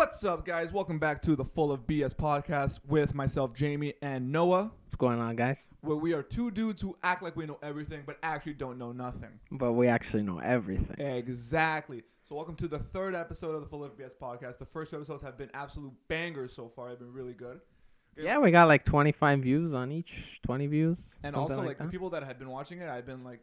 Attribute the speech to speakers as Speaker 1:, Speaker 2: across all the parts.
Speaker 1: What's up, guys? Welcome back to the Full of BS podcast with myself, Jamie, and Noah,
Speaker 2: What's going on, guys?
Speaker 1: where we are two dudes who act like we know everything but actually don't know nothing.
Speaker 2: But we actually know everything.
Speaker 1: Exactly. So welcome to the third episode of the Full of BS podcast. The first two episodes have been absolute bangers so far. They've been really good.
Speaker 2: Yeah, we got like 25 views on each, 20 views.
Speaker 1: And
Speaker 2: something
Speaker 1: also, like
Speaker 2: that.
Speaker 1: the people that have been watching it, I've been like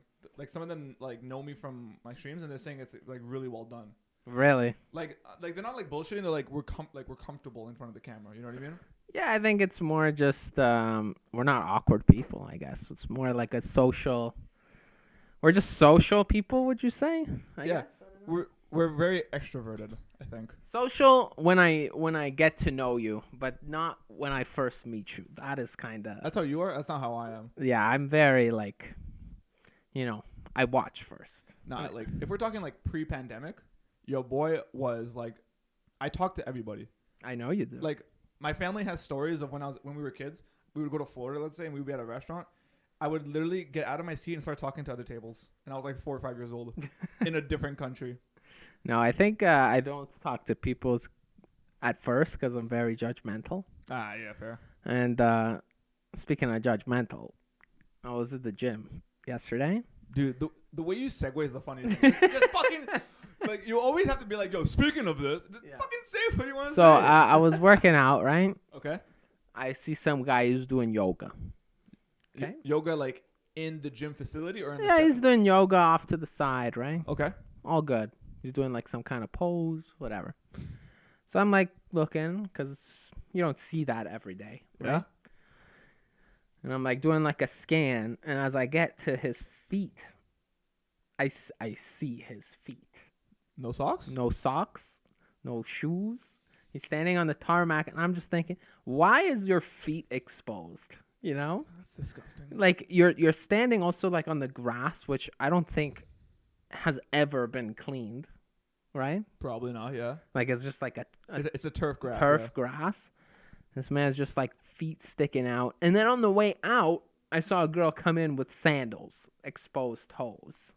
Speaker 1: some of them like know me from my streams, and they're saying it's like really well done.
Speaker 2: Really?
Speaker 1: Like they're not like bullshitting. They're like we're comfortable in front of the camera. You know what I mean?
Speaker 2: Yeah, I think it's more just we're not awkward people, I guess. It's more like a social. We're just social people, would you say? I guess.
Speaker 1: We're very extroverted, I think.
Speaker 2: Social when I get to know you, but not when I first meet you. That is kind of.
Speaker 1: That's how you are? That's not how I am.
Speaker 2: Yeah, I'm very like, I watch first.
Speaker 1: Nah, like if we're talking like pre-pandemic, your boy was like, I talked to everybody.
Speaker 2: I know you do.
Speaker 1: Like my family has stories of when we were kids. We would go to Florida, let's say, and we would be at a restaurant. I would literally get out of my seat and start talking to other tables, and I was like 4 or 5 years old in a different country.
Speaker 2: No, I think I don't talk to people at first because I'm very judgmental.
Speaker 1: Ah, yeah, fair.
Speaker 2: And speaking of judgmental, I was at the gym yesterday.
Speaker 1: Dude, the way you segue is the funniest thing. Just fucking, like, you always have to be like, yo, speaking of this, just fucking say what you want to say.
Speaker 2: So I was working out, right?
Speaker 1: Okay.
Speaker 2: I see some guy who's doing yoga. Okay.
Speaker 1: Yoga, like, in the gym facility or in the
Speaker 2: Yeah, he's
Speaker 1: set?
Speaker 2: doing yoga off to the side, right?
Speaker 1: Okay.
Speaker 2: All good. He's doing like some kind of pose, whatever. So I'm like looking because you don't see that every day, right?
Speaker 1: Yeah.
Speaker 2: And I'm like doing like a scan, and as I get to his feet, I see his feet.
Speaker 1: No socks?
Speaker 2: No socks, no shoes. He's standing on the tarmac, and I'm just thinking, why is your feet exposed? You know?
Speaker 1: That's disgusting.
Speaker 2: Like you're standing also like on the grass, which I don't think has ever been cleaned, right?
Speaker 1: Probably not, yeah.
Speaker 2: Like it's just like a
Speaker 1: It's a turf grass.
Speaker 2: turf grass. This man's just like feet sticking out. And then on the way out, I saw a girl come in with sandals, exposed toes.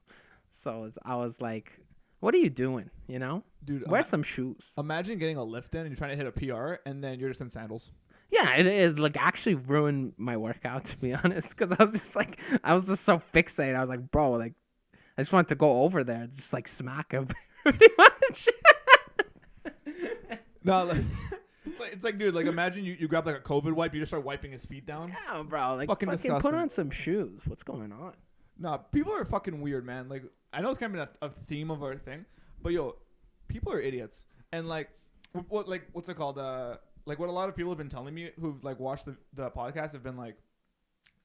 Speaker 2: So I was like, what are you doing? You know?
Speaker 1: Dude,
Speaker 2: Wear some shoes.
Speaker 1: imagine getting a lift in and you're trying to hit a PR and then you're just in sandals.
Speaker 2: Yeah, it like actually ruined my workout, to be honest, because I was just so fixated. I was like, bro, like, I just wanted to go over there and just like smack him pretty much.
Speaker 1: No, like, it's like, dude, like imagine you grab like a COVID wipe, you just start wiping his feet down.
Speaker 2: Yeah, bro, like
Speaker 1: Fucking
Speaker 2: fucking
Speaker 1: disgusting.
Speaker 2: put on some shoes. What's going on?
Speaker 1: Nah, people are fucking weird, man. Like, I know it's kind of a theme of our thing, but yo, people are idiots. And like, what's it called? Like what a lot of people have been telling me who've like watched the podcast have been like,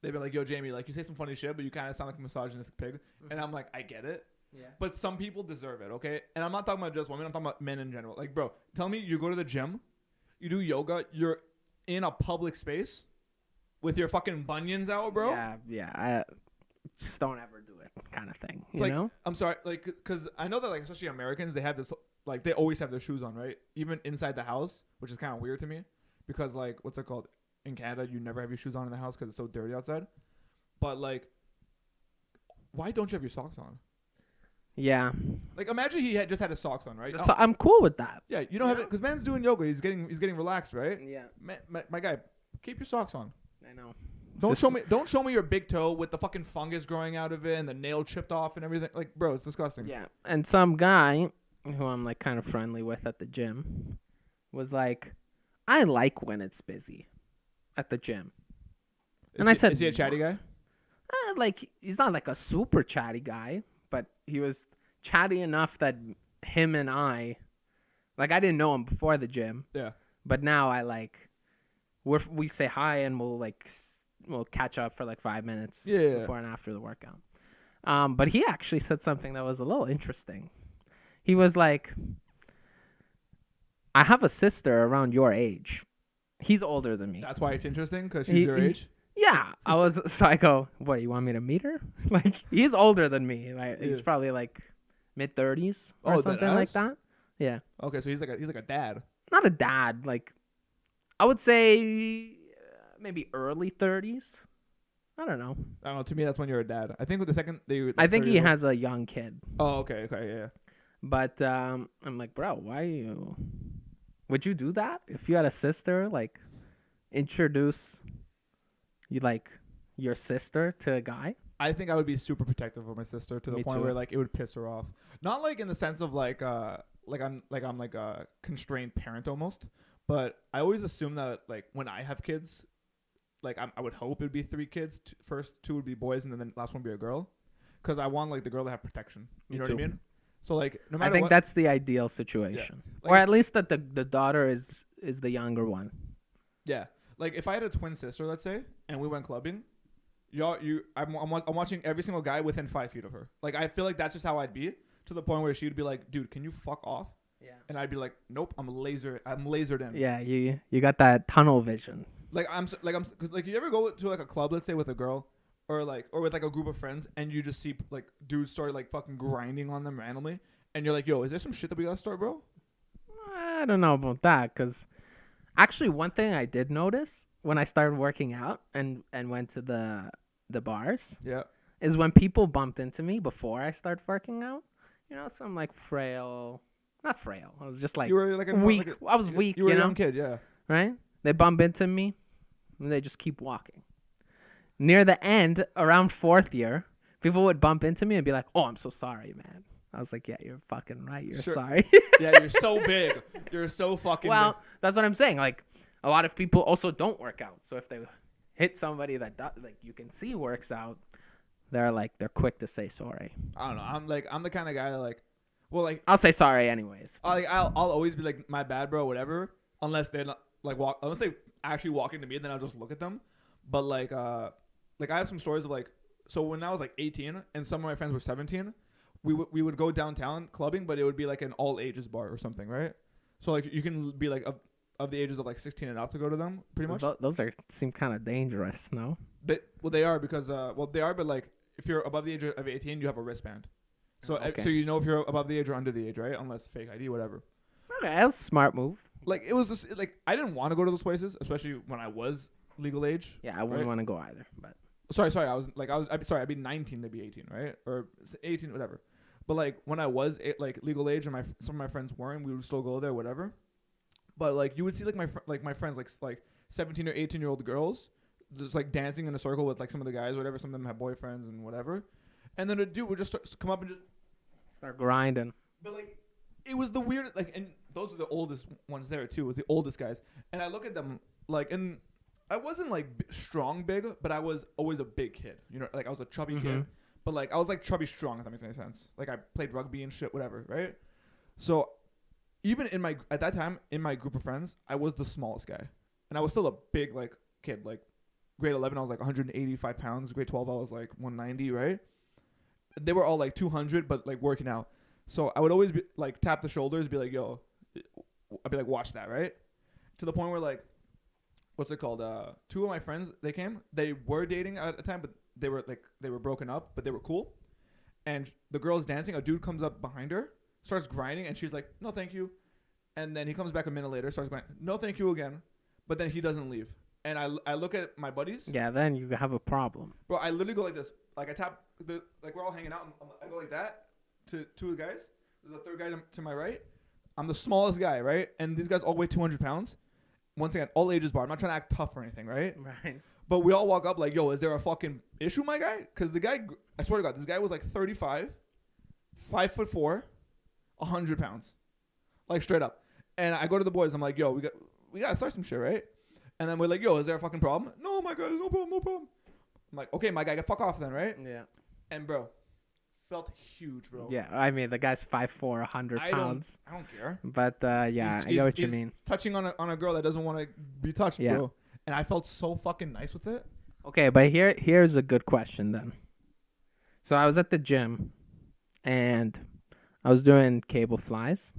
Speaker 1: they've been like, yo, Jamie, like you say some funny shit, but you kind of sound like a misogynistic pig. And I'm like, I get it.
Speaker 2: Yeah.
Speaker 1: But some people deserve it, okay? And I'm not talking about just women. I'm talking about men in general. Like, bro, tell me you go to the gym, you do yoga, you're in a public space with your fucking bunions out, bro.
Speaker 2: Yeah. I just don't ever do it, kind of thing.
Speaker 1: It's
Speaker 2: you
Speaker 1: like,
Speaker 2: know?
Speaker 1: I'm sorry, like, because I know that, like, especially Americans, they have this, like, they always have their shoes on, right? Even inside the house, which is kind of weird to me. Because, like, what's it called? In Canada, you never have your shoes on in the house because it's so dirty outside. But, like, why don't you have your socks on?
Speaker 2: Yeah.
Speaker 1: Like, imagine he just had his socks on, right?
Speaker 2: So I'm cool with that.
Speaker 1: Yeah, you don't have it because man's doing yoga. He's getting relaxed, right?
Speaker 2: Yeah.
Speaker 1: My guy, keep your socks on.
Speaker 2: I know.
Speaker 1: Don't show me your big toe with the fucking fungus growing out of it and the nail chipped off and everything. Like, bro, it's disgusting.
Speaker 2: Yeah. And some guy who I'm like kind of friendly with at the gym was like, I like when it's busy at the gym. I said,
Speaker 1: is he a chatty guy?
Speaker 2: Like, he's not like a super chatty guy, but he was chatty enough that him and I didn't know him before the gym.
Speaker 1: Yeah.
Speaker 2: But now we say hi and we'll catch up for like 5 minutes before and after the workout. But he actually said something that was a little interesting. He was like, I have a sister around your age. He's older than me.
Speaker 1: That's why it's interesting because she's your age.
Speaker 2: Yeah. So I go, what, you want me to meet her? Like, he's older than me. Like, he's probably like mid-30s or something like that. Yeah.
Speaker 1: Okay, so he's like a dad.
Speaker 2: Not a dad. Like, I would say maybe early 30s. I don't know.
Speaker 1: I don't know. To me, that's when you're a dad. I think with the second
Speaker 2: I think he has a young kid.
Speaker 1: Oh, okay, yeah.
Speaker 2: But I'm like, bro, why are you Would you do that if you had a sister? Like, introduce you like your sister to a guy?
Speaker 1: I think I would be super protective of my sister to the
Speaker 2: Me
Speaker 1: point
Speaker 2: too.
Speaker 1: where like it would piss her off. Not like in the sense of like I'm like a constrained parent almost, but I always assume that like when I have kids, like I would hope it'd be 3 kids. First 2 would be boys, and then the last one would be a girl, because I want like the girl to have protection. You know what I mean? So like no matter
Speaker 2: I think
Speaker 1: what,
Speaker 2: that's the ideal situation,
Speaker 1: Like,
Speaker 2: or at least that the daughter is the younger one.
Speaker 1: yeah. Like if I had a twin sister, let's say, and we went clubbing, I'm watching every single guy within 5 feet of her. Like I feel like that's just how I'd be, to the point where she'd be like, "Dude, can you fuck off?"
Speaker 2: Yeah.
Speaker 1: And I'd be like, "Nope, I'm lasered in."
Speaker 2: Yeah, you got that tunnel vision.
Speaker 1: Like cause like you ever go to like a club, let's say with a girl, or with like a group of friends, and you just see like dudes start like fucking grinding on them randomly, and you're like, "Yo, is there some shit that we gotta start, bro?"
Speaker 2: I don't know about that, because actually one thing I did notice when I started working out and went to the bars,
Speaker 1: Yeah.
Speaker 2: is when people bumped into me before I started working out. You know, so I'm like frail. Not frail. I was just like
Speaker 1: You were like
Speaker 2: weak.
Speaker 1: Like
Speaker 2: I was weak,
Speaker 1: You were a
Speaker 2: know?
Speaker 1: young kid, yeah.
Speaker 2: Right? They bump into me and they just keep walking. Near the end, around 4th year, people would bump into me and be like, "Oh, I'm so sorry, man." I was like, "Yeah, you're fucking right. You're
Speaker 1: Sure.
Speaker 2: sorry."
Speaker 1: Yeah, you're so big. You're so fucking
Speaker 2: Well,
Speaker 1: big.
Speaker 2: that's what I'm saying. Like, a lot of people also don't work out. So if they hit somebody that like you can see works out, they're quick to say sorry.
Speaker 1: I don't know. I'm the kind of guy that like, well, like
Speaker 2: I'll say sorry anyways.
Speaker 1: I'll always be like, "My bad, bro," whatever, unless they're not like unless they actually walk into me, then I'll just look at them. But like I have some stories of like, so when I was like 18 and some of my friends were 17, we would go downtown clubbing, but it would be like an all ages bar or something, right? So like you can be like of the ages of like 16 and up to go to them, pretty much.
Speaker 2: Those seem kind of dangerous, no?
Speaker 1: They are because they are, but like if you're above the age of 18, you have a wristband. So
Speaker 2: Okay.
Speaker 1: so you know if you're above the age or under the age, right? Unless fake ID, whatever.
Speaker 2: Okay, that was a smart move.
Speaker 1: Like it was just like I didn't want to go to those places, especially when I was legal age.
Speaker 2: Yeah, I wouldn't want to go either. But
Speaker 1: Sorry, I'd be 19 to be 18, right? Or 18, whatever. But like when I was like legal age and some of my friends weren't, we would still go there, whatever. But like you would see like my friends like 17 or 18-year-old girls just like dancing in a circle with like some of the guys, whatever. Some of them have boyfriends and whatever. And then a dude would just come up and just
Speaker 2: start grinding.
Speaker 1: But like, it was the weird like, and those are the oldest ones there too. It was the oldest guys, and I look at them like, and I wasn't like strong big, but I was always a big kid. You know, like I was a chubby kid, but like I was like chubby strong. If that makes any sense. Like I played rugby and shit, whatever, right? So even at that time in my group of friends, I was the smallest guy, and I was still a big like kid. Like grade 11, I was like 185 pounds. Grade 12, I was like 190, right? They were all like 200, but like working out. So I would always be like tap the shoulders, be like, "Yo," I'd be like, "Watch that," right? To the point where like, what's it called? 2 of my friends, they were dating at a time, but they were broken up, but they were cool. And the girl's dancing. A dude comes up behind her, starts grinding, and she's like, "No, thank you." And then he comes back a minute later, starts going, "No, thank you" again. But then he doesn't leave. And I look at my buddies.
Speaker 2: Yeah, then you have a problem.
Speaker 1: Bro, I literally go like this. Like I tap like we're all hanging out. I go like that to 2 of the guys. There's a third guy to my right. I'm the smallest guy, right? And these guys all weigh 200 pounds. Once again, all ages bar. I'm not trying to act tough or anything, right?
Speaker 2: Right.
Speaker 1: But we all walk up like, "Yo, is there a fucking issue, my guy?" Because the guy, I swear to God, this guy was like 35, 5'4", 100 pounds, like straight up. And I go to the boys. I'm like, "Yo, we got to start some shit, right?" And then we're like, "Yo, is there a fucking problem?" "No, my guy, there's no problem, no problem." I'm like, "Okay, my guy, get fuck off then, right?"
Speaker 2: Yeah.
Speaker 1: And bro, felt huge, bro.
Speaker 2: Yeah, I mean the guy's 5'4", 100 pounds.
Speaker 1: I don't care.
Speaker 2: But yeah, I get what you mean.
Speaker 1: Touching on a girl that doesn't want to be touched,
Speaker 2: Yeah.
Speaker 1: bro. And I felt so fucking nice with it.
Speaker 2: Okay, but here's a good question then. So I was at the gym, and I was doing cable flies,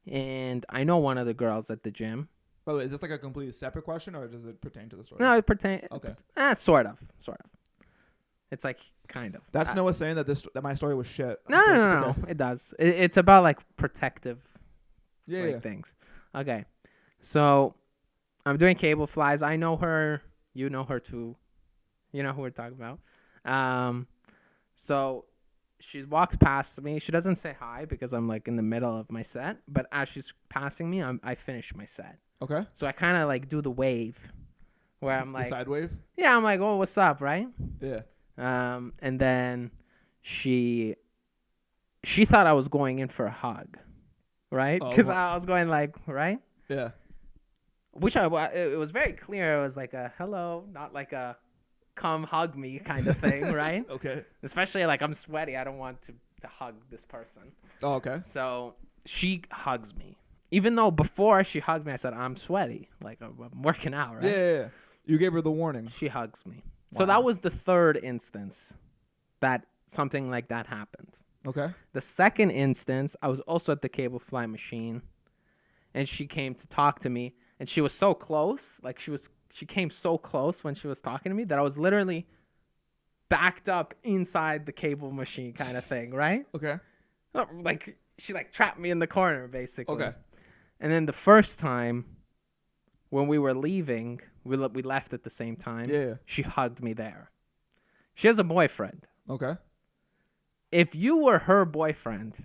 Speaker 2: and I know one of the girls at the gym.
Speaker 1: By the way, is this like a completely separate question, or does it pertain to the story?
Speaker 2: No, it pertains.
Speaker 1: Okay.
Speaker 2: Sort of. It's like kind of.
Speaker 1: That's Noah saying that my story was shit.
Speaker 2: No,
Speaker 1: So
Speaker 2: no,
Speaker 1: it's okay.
Speaker 2: it does. It's about like protective
Speaker 1: Yeah.
Speaker 2: things. Okay, so I'm doing cable flies. I know her. You know her too. You know who we're talking about. So she walks past me. She doesn't say hi because I'm like in the middle of my set. But as she's passing me, I finish my set.
Speaker 1: Okay.
Speaker 2: So I kind of like do the wave, where I'm
Speaker 1: The
Speaker 2: like,
Speaker 1: side wave.
Speaker 2: yeah, I'm like, oh, what's up, right?
Speaker 1: Yeah.
Speaker 2: And then she thought I was going in for a hug, right? Because I was going like, right?
Speaker 1: Yeah.
Speaker 2: Which it was very clear. It was like a hello, not like a come hug me kind of thing, right?
Speaker 1: Okay.
Speaker 2: Especially like I'm sweaty. I don't want to hug this person.
Speaker 1: Oh, okay.
Speaker 2: So she hugs me. Even though before she hugged me, I said, I'm sweaty. Like I'm working out, right?
Speaker 1: Yeah. You gave her the warning.
Speaker 2: She hugs me.
Speaker 1: Wow.
Speaker 2: So that was the third instance that something like that happened.
Speaker 1: Okay.
Speaker 2: The second instance, I was also at the cable fly machine, and she came to talk to me, and she was so close. Like she came so close when she was talking to me that I was literally backed up inside the cable machine kind of thing, right?
Speaker 1: Okay.
Speaker 2: Like she like trapped me in the corner basically.
Speaker 1: Okay.
Speaker 2: And then the first time when we were leaving, we left at the same time.
Speaker 1: Yeah.
Speaker 2: She hugged me there. She has a boyfriend.
Speaker 1: Okay.
Speaker 2: If you were her boyfriend,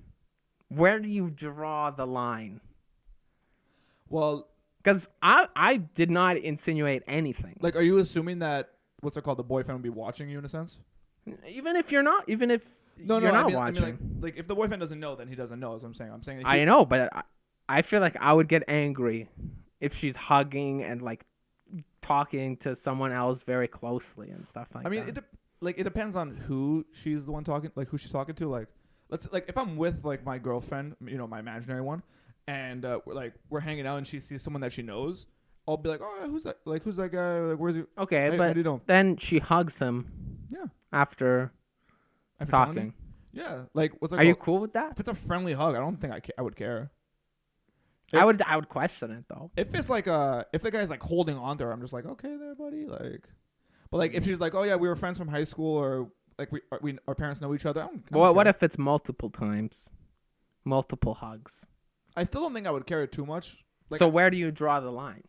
Speaker 2: where do you draw the line?
Speaker 1: Well,
Speaker 2: because I did not insinuate anything.
Speaker 1: like, are you assuming that what's it called? The boyfriend would be watching you in a sense?
Speaker 2: Even if you're not, even if you're not watching.
Speaker 1: I mean, like, if the boyfriend doesn't know, then he doesn't know. Is what I'm saying. I'm saying.
Speaker 2: I know, but I feel like I would get angry if she's hugging and like talking to someone else very closely and stuff like that.
Speaker 1: I mean, it depends on who she's the one talking, like who she's talking to. Like, if I'm with like my girlfriend, you know, my imaginary one, and we're hanging out and she sees someone that she knows, I'll be like, oh, who's that? Like, who's that guy? Like, where's he?
Speaker 2: Okay,
Speaker 1: how
Speaker 2: but
Speaker 1: do you know?
Speaker 2: then she hugs him.
Speaker 1: Yeah.
Speaker 2: After talking.
Speaker 1: Yeah. Like, what's it
Speaker 2: Are
Speaker 1: called?
Speaker 2: you cool with that?
Speaker 1: If it's a friendly hug, I don't think I would care.
Speaker 2: I would question it though.
Speaker 1: If it's like if the guy's like holding on to her, I'm just like, okay, there, buddy. Like, but like if she's like, oh yeah, we were friends from high school, or like our parents know each other. I don't
Speaker 2: What
Speaker 1: care.
Speaker 2: if it's multiple times, multiple hugs?
Speaker 1: I still don't think I would care too much. Like,
Speaker 2: so where do you draw the line?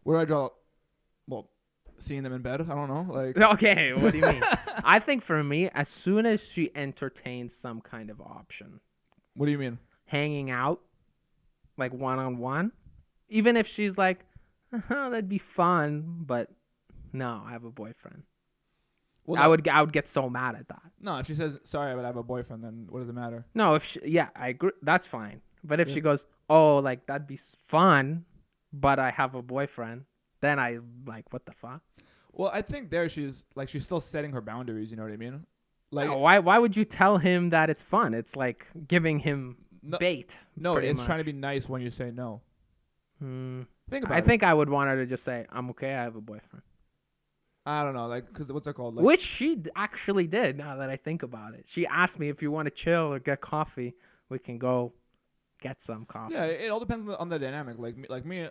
Speaker 1: Where do I draw? Well, seeing them in bed. I don't know. Like,
Speaker 2: okay, what do you mean? I think for me, as soon as she entertains some kind of option,
Speaker 1: what do you mean?
Speaker 2: Hanging out, like one-on-one, even if she's like, that'd be fun, but no, I have a boyfriend. Well, I would get so mad at that.
Speaker 1: No, if she says sorry, but I have a boyfriend, then what does it matter?
Speaker 2: No, I agree, that's fine. But if she goes, oh, like that'd be fun, but I have a boyfriend, then I like, what the fuck?
Speaker 1: Well, I think she's still setting her boundaries. You know what I mean? Like,
Speaker 2: no, why would you tell him that it's fun? It's like giving him bait.
Speaker 1: No, it's trying to be nice when you say no. Think about it.
Speaker 2: I think I would want her to just say, I'm okay, I have a boyfriend.
Speaker 1: I don't know, like, because what's it called? Like,
Speaker 2: which she actually did, now that I think about it. She asked me if you want to chill or get coffee, we can go get some coffee.
Speaker 1: Yeah, it all depends on the dynamic. Like me,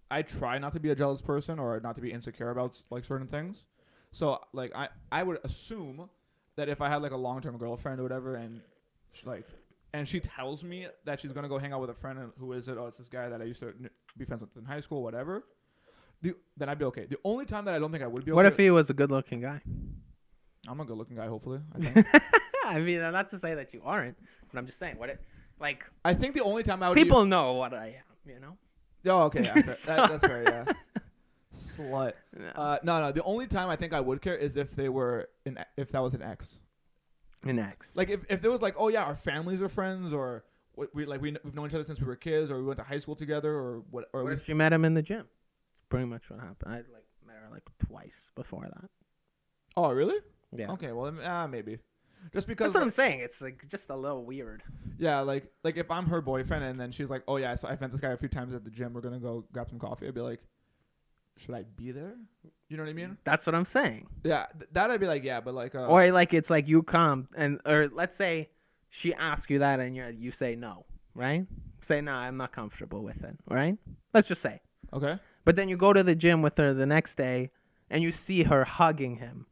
Speaker 1: I try not to be a jealous person or not to be insecure about like certain things. So like I would assume that if I had like a long-term girlfriend or whatever, and she tells me that she's gonna go hang out with a friend, and who is it? Oh, it's this guy that I used to be friends with in high school, whatever. Then I'd be okay. The only time that I don't think I would be okay.
Speaker 2: What if he was a good-looking guy?
Speaker 1: I'm a good-looking guy, hopefully. I think.
Speaker 2: I mean, not to say that you aren't, but I'm just saying
Speaker 1: I think the only time I would
Speaker 2: people know what I am, you know.
Speaker 1: Oh, okay. Yeah, that's fair. Yeah. Slut. No. The only time I think I would care is if they were if that was an ex.
Speaker 2: An ex.
Speaker 1: Like if there was like, oh yeah, our families are friends, or we've known each other since we were kids, or we went to high school together, or what? Or
Speaker 2: what if she met him in the gym? That's pretty much what happened. I met her twice before that.
Speaker 1: Oh really?
Speaker 2: Yeah.
Speaker 1: Okay. Well, maybe. Just because.
Speaker 2: That's what I'm saying. It's just a little weird.
Speaker 1: Yeah, like if I'm her boyfriend and then she's like, oh yeah, so I've met this guy a few times at the gym. We're gonna go grab some coffee. I'd be like, should I be there? You know what I mean?
Speaker 2: That's what I'm saying.
Speaker 1: Yeah, that I'd be like, yeah, but like.
Speaker 2: Or it's like you come or let's say she asks you that and you say no, right? Say no, I'm not comfortable with it, right? Let's just say.
Speaker 1: Okay.
Speaker 2: But then you go to the gym with her the next day and you see her hugging him.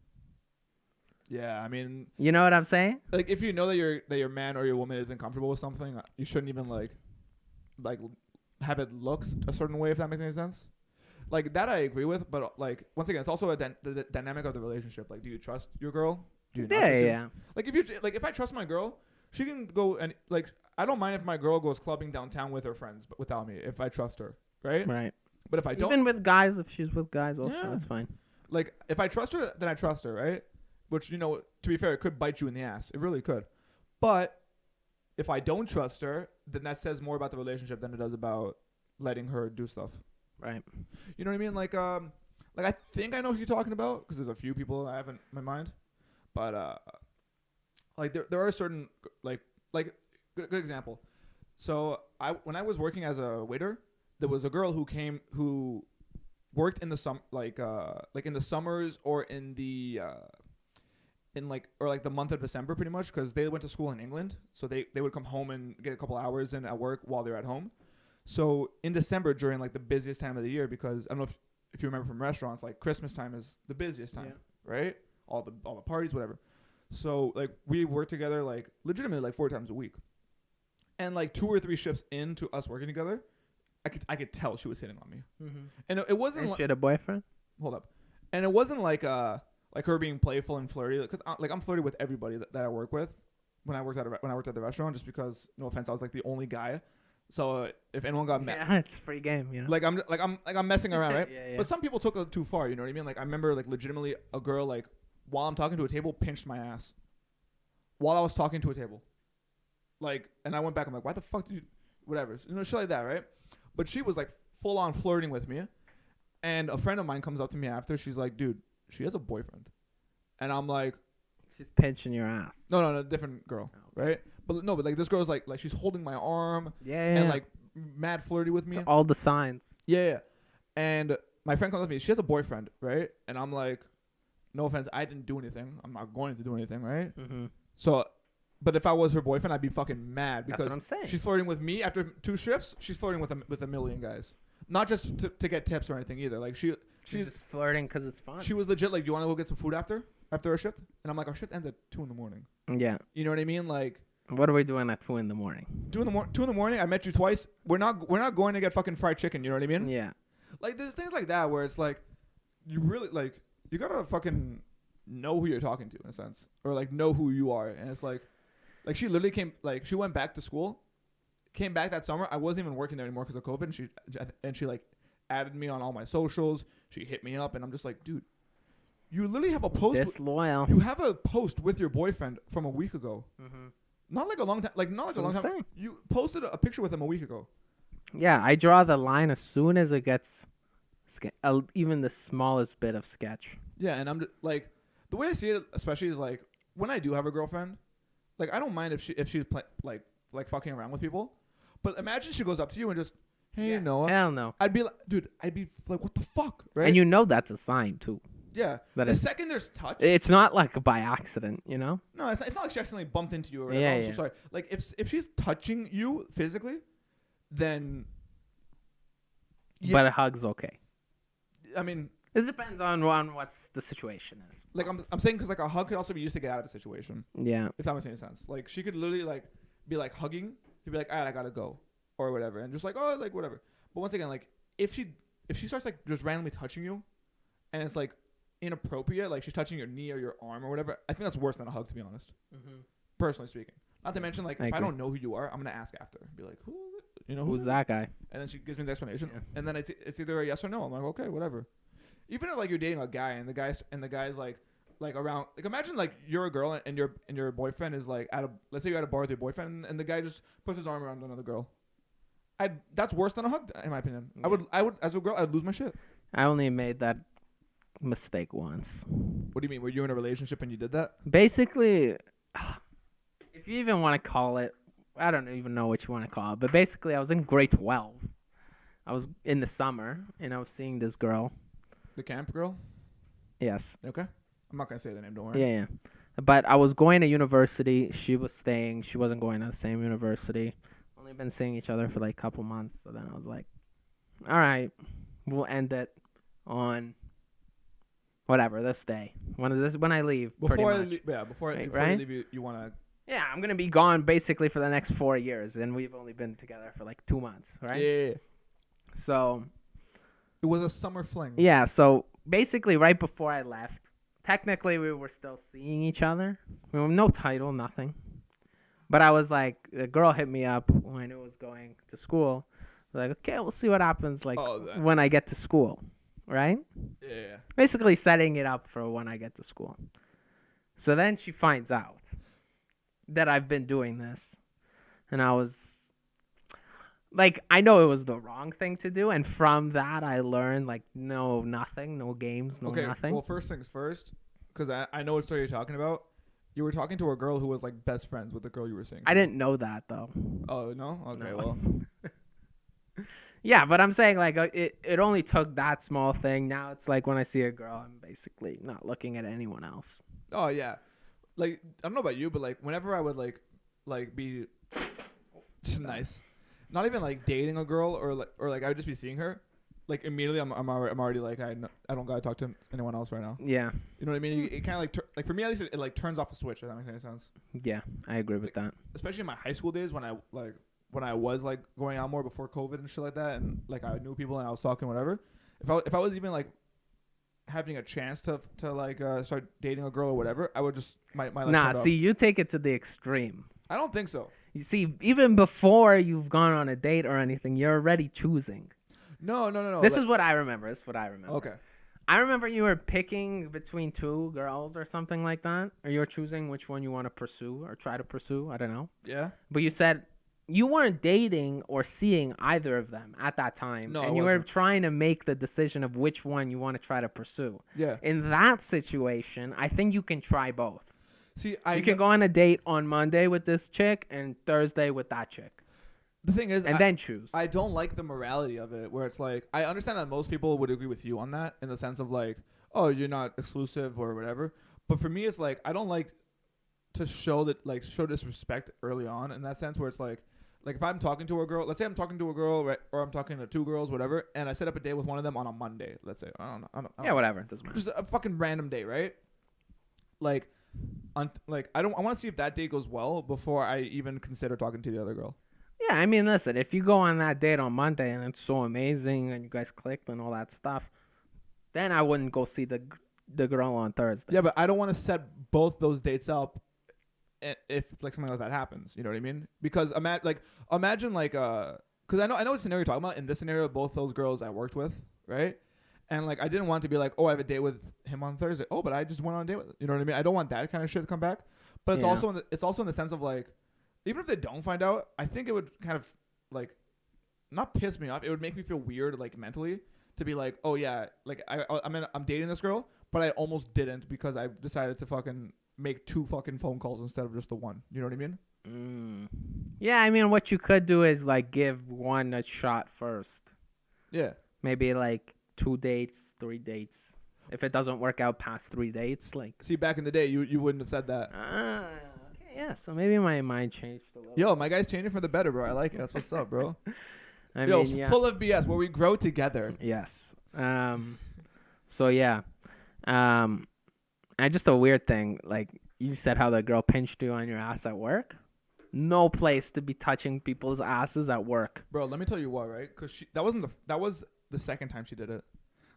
Speaker 1: Yeah, I mean,
Speaker 2: you know what I'm saying?
Speaker 1: Like, if you know that your man or your woman isn't comfortable with something, you shouldn't even like have it look a certain way, if that makes any sense. Like that, I agree with, but like once again, it's also the dynamic of the relationship. Like, do you trust your girl? Do you not
Speaker 2: Yeah,
Speaker 1: trust him?
Speaker 2: yeah.
Speaker 1: Like if I trust my girl, she can go and like I don't mind if my girl goes clubbing downtown with her friends, but without me, if I trust her, right?
Speaker 2: Right.
Speaker 1: But if I don't,
Speaker 2: Even with guys, if she's with guys, also
Speaker 1: Yeah.
Speaker 2: that's fine.
Speaker 1: like if I trust her, then I trust her, right? Which to be fair, it could bite you in the ass. It really could. But if I don't trust her, then that says more about the relationship than it does about letting her do stuff.
Speaker 2: Right.
Speaker 1: You know what I mean? Like I think I know who you're talking about because there's a few people I have in my mind, but like there are certain like good example. So when I was working as a waiter, there was a girl who worked in the like in the summers or in the the month of December pretty much because they went to school in England, so they would come home and get a couple hours in at work while they're at home. So in December during like the busiest time of the year, because I don't know if you remember from restaurants, like Christmas time is the busiest time, right? All the parties, whatever. So like we worked together like legitimately like 4 times a week, and like 2 or 3 shifts into us working together, I could tell she was hitting on me, and it wasn't.
Speaker 2: She had a boyfriend.
Speaker 1: Hold up, and it wasn't like her being playful and flirty, because I'm flirty with everybody that I work with when I worked at the restaurant, just because no offense, I was like the only guy. So if anyone got mad,
Speaker 2: yeah, it's free game,
Speaker 1: Like I'm messing around, right?
Speaker 2: yeah.
Speaker 1: But some people took it too far. You know what I mean? Like I remember like legitimately a girl like while I'm talking to a table pinched my ass while I was talking to a table. Like, and I went back. I'm like, why the fuck did you? Whatever, shit like that, right? But she was like full on flirting with me, and a friend of mine comes up to me after. She's like, dude, she has a boyfriend, and I'm like,
Speaker 2: she's pinching your ass.
Speaker 1: No, different girl, right? But like this girl's like she's holding my arm, and like mad flirty with me.
Speaker 2: It's all the signs.
Speaker 1: Yeah. And my friend comes up to me. She has a boyfriend, right? And I'm like, no offense, I didn't do anything. I'm not going to do anything, right? So, but if I was her boyfriend, I'd be fucking mad because
Speaker 2: that's what I'm saying.
Speaker 1: She's flirting with me after 2 shifts. She's flirting with a million guys, not just to get tips or anything either. Like she's
Speaker 2: just flirting because it's fun.
Speaker 1: She was legit like, do you want to go get some food after our shift? And I'm like, our shift ends at 2 a.m.
Speaker 2: Yeah.
Speaker 1: You know what I mean? Like.
Speaker 2: What are we doing at 2 a.m?
Speaker 1: 2 a.m. I met you twice. We're not going to get fucking fried chicken. You know what I mean?
Speaker 2: Yeah.
Speaker 1: Like there's things like that where it's like, you really like you gotta fucking know who you're talking to in a sense, or like know who you are. And it's like she literally she went back to school, came back that summer. I wasn't even working there anymore because of COVID. And she like added me on all my socials. She hit me up, and I'm just like, dude, you literally have a post.
Speaker 2: Disloyal.
Speaker 1: You have a post with your boyfriend from a week ago. Not like a long time. Like not like a long time.
Speaker 2: Saying.
Speaker 1: You posted a picture with him a week ago.
Speaker 2: Yeah, I draw the line as soon as it gets even the smallest bit of sketch.
Speaker 1: Yeah, and I'm just, like, the way I see it, especially is like when I do have a girlfriend, like I don't mind if she's like fucking around with people, but imagine she goes up to you and just, hey, Noah.
Speaker 2: Hell no.
Speaker 1: I'd be like, dude, what the fuck, right?
Speaker 2: And that's a sign too.
Speaker 1: Yeah.
Speaker 2: That
Speaker 1: the second there's touch.
Speaker 2: It's not like by accident,
Speaker 1: No, it's not like she accidentally bumped into you or whatever.
Speaker 2: Yeah,
Speaker 1: I'm so sorry. Like if she's touching you physically, then. Yeah,
Speaker 2: but a hug's okay.
Speaker 1: I mean.
Speaker 2: It depends on what's the situation is.
Speaker 1: Like I'm saying because like a hug could also be used to get out of a situation.
Speaker 2: Yeah.
Speaker 1: If that makes any sense. Like she could literally like be like hugging. She'd be like, all right, I gotta go, or whatever, and just like, oh, like whatever. But once again, like if she starts like just randomly touching you, and it's like inappropriate, like she's touching your knee or your arm or whatever, I think that's worse than a hug, to be honest. Personally speaking. Not to mention, like, if I don't know who you are, I'm gonna ask after. Be like, who's
Speaker 2: that guy?
Speaker 1: And then she gives me the explanation, and then it's either a yes or no. I'm like, okay, whatever. Even if like you're dating a guy and the guy's like around, like imagine like you're a girl and your boyfriend is like let's say you're at a bar with your boyfriend and the guy just puts his arm around another girl. That's worse than a hug, in my opinion. I would as a girl, I'd lose my shit.
Speaker 2: I only made that mistake once.
Speaker 1: What do you mean? Were you in a relationship and you did that?
Speaker 2: Basically, if you even want to call it, I don't even know what you want to call it, but basically I was in grade 12. I was in the summer and I was seeing this girl.
Speaker 1: The camp girl?
Speaker 2: Yes.
Speaker 1: Okay. I'm not going to say the name, don't worry.
Speaker 2: Yeah. But I was going to university. She was staying. She wasn't going to the same university. Only been seeing each other for like a couple months. So then I was like, all right, we'll end it on whatever, this day. When I leave,
Speaker 1: before I leave, you want to...
Speaker 2: Yeah, I'm going to be gone basically for the next 4 years. And we've only been together for like 2 months, right?
Speaker 1: Yeah.
Speaker 2: So...
Speaker 1: It was a summer fling.
Speaker 2: Yeah, so basically right before I left technically we were still seeing each other. No title, nothing. But I was like, the girl hit me up when it was going to school. Like, okay, we'll see what happens. Like when I get to school, right?
Speaker 1: Yeah.
Speaker 2: Basically setting it up for when I get to school. So then she finds out that I've been doing this, and I was like, I know it was the wrong thing to do, and from that I learned like, no games, nothing.
Speaker 1: Well, first things first, because I know what story you're talking about. You were talking to a girl who was like best friends with the girl you were seeing.
Speaker 2: I didn't know that though.
Speaker 1: Oh no? Okay,
Speaker 2: No.
Speaker 1: well.
Speaker 2: Yeah, but I'm saying like it only took that small thing. Now it's like when I see a girl, I'm basically not looking at anyone else.
Speaker 1: Oh yeah, like I don't know about you, but like whenever I would like be just nice, not even like dating a girl or like I would just be seeing her, like immediately I'm already like I don't gotta talk to anyone else right now.
Speaker 2: Yeah,
Speaker 1: you know what I mean. It kind of like for me at least it like turns off a switch. If that makes any sense.
Speaker 2: Yeah, I agree with that.
Speaker 1: Especially in my high school days when I was like going out more before COVID and shit like that, and like I knew people and I was talking whatever. If I was even like having a chance to like start dating a girl or whatever, I would just my
Speaker 2: Nah, see, you take it to the extreme.
Speaker 1: I don't think so.
Speaker 2: You see, even before you've gone on a date or anything, you're already choosing.
Speaker 1: No.
Speaker 2: This is what I remember.
Speaker 1: Okay.
Speaker 2: I remember you were picking between two girls or something like that, or you were choosing which one you want to pursue or try to pursue. I don't know.
Speaker 1: Yeah.
Speaker 2: But you said you weren't dating or seeing either of them at that time.
Speaker 1: No,
Speaker 2: and you were trying to make the decision of which one you want to try to pursue.
Speaker 1: Yeah.
Speaker 2: In that situation, I think you can try both.
Speaker 1: See,
Speaker 2: you can go on a date on Monday with this chick and Thursday with that chick.
Speaker 1: The thing is,
Speaker 2: and then choose.
Speaker 1: I don't like the morality of it, where it's like I understand that most people would agree with you on that in the sense of like, oh, you're not exclusive or whatever. But for me, it's like I don't like to show disrespect early on in that sense, where it's like if I'm talking to a girl, let's say I'm talking to a girl, right, or I'm talking to two girls, whatever, and I set up a date with one of them on a Monday, let's say, I don't know.
Speaker 2: Whatever, it doesn't matter.
Speaker 1: Just a fucking random day, right? I want to see if that date goes well before I even consider talking to the other girl.
Speaker 2: Yeah, I mean, listen, if you go on that date on Monday and it's so amazing and you guys clicked and all that stuff, then I wouldn't go see the girl on Thursday.
Speaker 1: Yeah, but I don't want to set both those dates up if like something like that happens. You know what I mean? Because imagine because I know what scenario you're talking about. In this scenario, both those girls I worked with, right? And like I didn't want to be like, oh, I have a date with him on Thursday. Oh, but I just went on a date with, you know what I mean? I don't want that kind of shit to come back. But it's also in the sense of like, even if they don't find out, I think it would kind of like not piss me off. It would make me feel weird, like mentally, to be like, oh yeah, like I'm dating this girl, but I almost didn't because I decided to fucking make 2 fucking phone calls instead of just the one. You know what I mean?
Speaker 2: Yeah, I mean, what you could do is like give one a shot first.
Speaker 1: Yeah.
Speaker 2: Maybe like 2 dates, 3 dates. If it doesn't work out past 3 dates, like.
Speaker 1: See, back in the day, you wouldn't have said that.
Speaker 2: Okay, yeah. So maybe my mind changed a little.
Speaker 1: Yo, my guy's changing for the better, bro. I like it. That's what's up, bro.
Speaker 2: I mean, yeah.
Speaker 1: Full of BS, where we grow together.
Speaker 2: Yes. So yeah. And just a weird thing, like you said, how the girl pinched you on your ass at work. No place to be touching people's asses at work.
Speaker 1: Bro, let me tell you what, right? Because that was the second time she did it.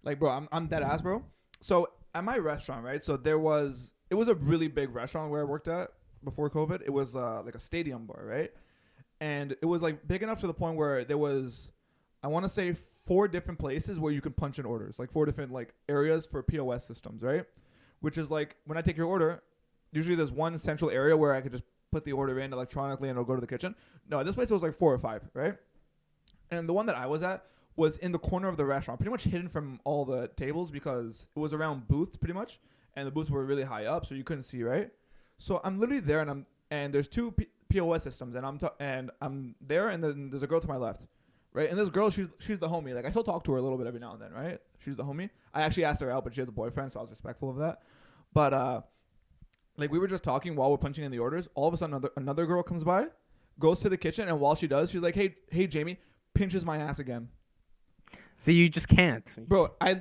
Speaker 1: Like, bro, I'm dead ass, bro. So at my restaurant, right? So it was a really big restaurant where I worked at before COVID. It was like a stadium bar, right? And it was like big enough to the point where there was, I want to say 4 different places where you can punch in orders, like 4 different like areas for POS systems, right? Which is like when I take your order, usually there's one central area where I could just put the order in electronically and it'll go to the kitchen. No, this place was like 4 or 5, right? And the one that I was at was in the corner of the restaurant, pretty much hidden from all the tables because it was around booths pretty much, and the booths were really high up, so you couldn't see, right? So I'm literally there, and there's 2 POS systems, and I'm there, and then there's a girl to my left, right? And this girl, she's the homie. Like I still talk to her a little bit every now and then, right? She's the homie. I actually asked her out, but she has a boyfriend, so I was respectful of that. But like we were just talking while we're punching in the orders. All of a sudden, another girl comes by, goes to the kitchen, and while she does, she's like, "Hey, Jamie," pinches my ass again.
Speaker 2: So you just can't,
Speaker 1: bro. I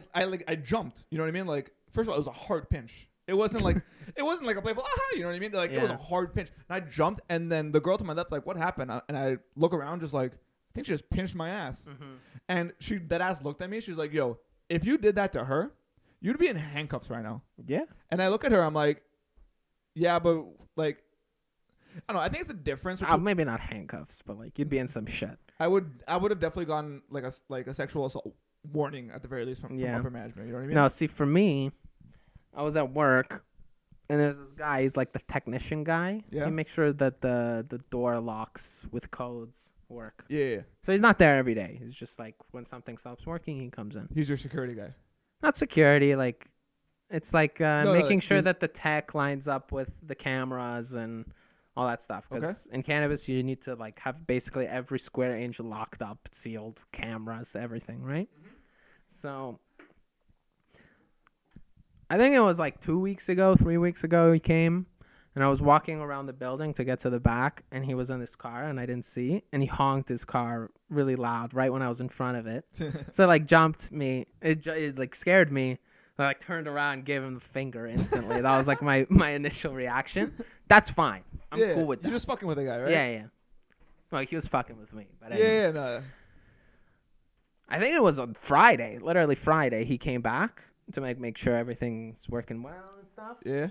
Speaker 1: jumped. You know what I mean? Like first of all, it was a hard pinch. It wasn't like a playful you know what I mean? Like it was a hard pinch. And I jumped, and then the girl to my left's like, "What happened?" And I look around, just like, I think she just pinched my ass. Mm-hmm. And that ass looked at me. She's like, "Yo, if you did that to her, you'd be in handcuffs right now.
Speaker 2: Yeah.
Speaker 1: And I look at her, I'm like, yeah, but like, I don't know. I think it's the difference between
Speaker 2: Maybe not handcuffs, but like you'd be in some shit.
Speaker 1: I would have definitely gotten like a sexual assault warning at the very least from upper management. You know what I mean?
Speaker 2: No, see, for me, I was at work, and there's this guy. He's like the technician guy.
Speaker 1: Yeah.
Speaker 2: He makes sure that the door locks with codes work.
Speaker 1: Yeah.
Speaker 2: So he's not there every day. He's just like when something stops working, he comes in.
Speaker 1: He's your security guy.
Speaker 2: Not security, like it's like making
Speaker 1: like,
Speaker 2: sure that the tech lines up with the cameras and all that stuff. Because in cannabis, you need to like have basically every square inch locked up, sealed, cameras, everything, right? Mm-hmm. So I think it was like 3 weeks ago, he came, and I was walking around the building to get to the back, and he was in this car, and I didn't see, and he honked his car really loud right when I was in front of it. So it like jumped me. It like scared me. I like turned around and gave him the finger instantly. That was like my initial reaction. That's fine. I'm cool with that.
Speaker 1: You're just fucking with a guy, right?
Speaker 2: Yeah. Like he was fucking with me. But anyway.
Speaker 1: Yeah, no.
Speaker 2: I think it was on Friday, literally Friday, he came back to make sure everything's working well and stuff.
Speaker 1: Yeah.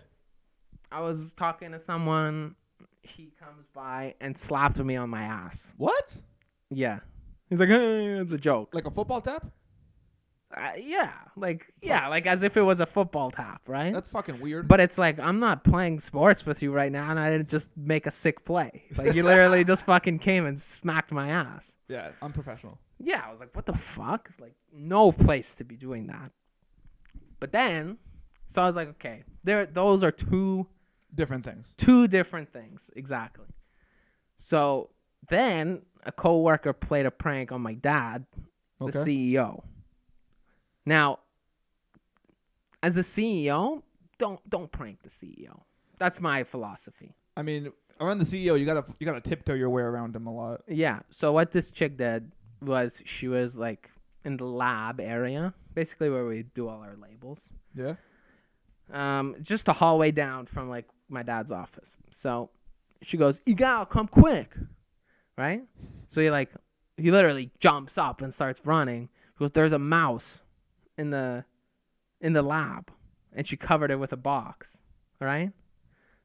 Speaker 2: I was talking to someone. He comes by and slapped me on my ass.
Speaker 1: What?
Speaker 2: Yeah. He's like, hey, it's a joke.
Speaker 1: Like a football tap?
Speaker 2: Yeah. Like as if it was a football tap, right?
Speaker 1: That's fucking weird.
Speaker 2: But it's like, I'm not playing sports with you right now, and I didn't just make a sick play. Like, you literally just fucking came and smacked my ass.
Speaker 1: Yeah, unprofessional.
Speaker 2: Yeah, I was like, what the fuck? Like, no place to be doing that. But then, so I was like, okay, those are two
Speaker 1: different things.
Speaker 2: Two different things, exactly. So then a coworker played a prank on my dad, the CEO. Now, as the CEO, don't prank the CEO. That's my philosophy.
Speaker 1: I mean, around the CEO, you gotta tiptoe your way around him a lot.
Speaker 2: Yeah. So what this chick did was she was like in the lab area, basically where we do all our labels.
Speaker 1: Yeah.
Speaker 2: Just a hallway down from like my dad's office. So she goes, "Igal, come quick!" Right? So he literally jumps up and starts running. He goes, "There's a mouse in the lab," and she covered it with a box. All right.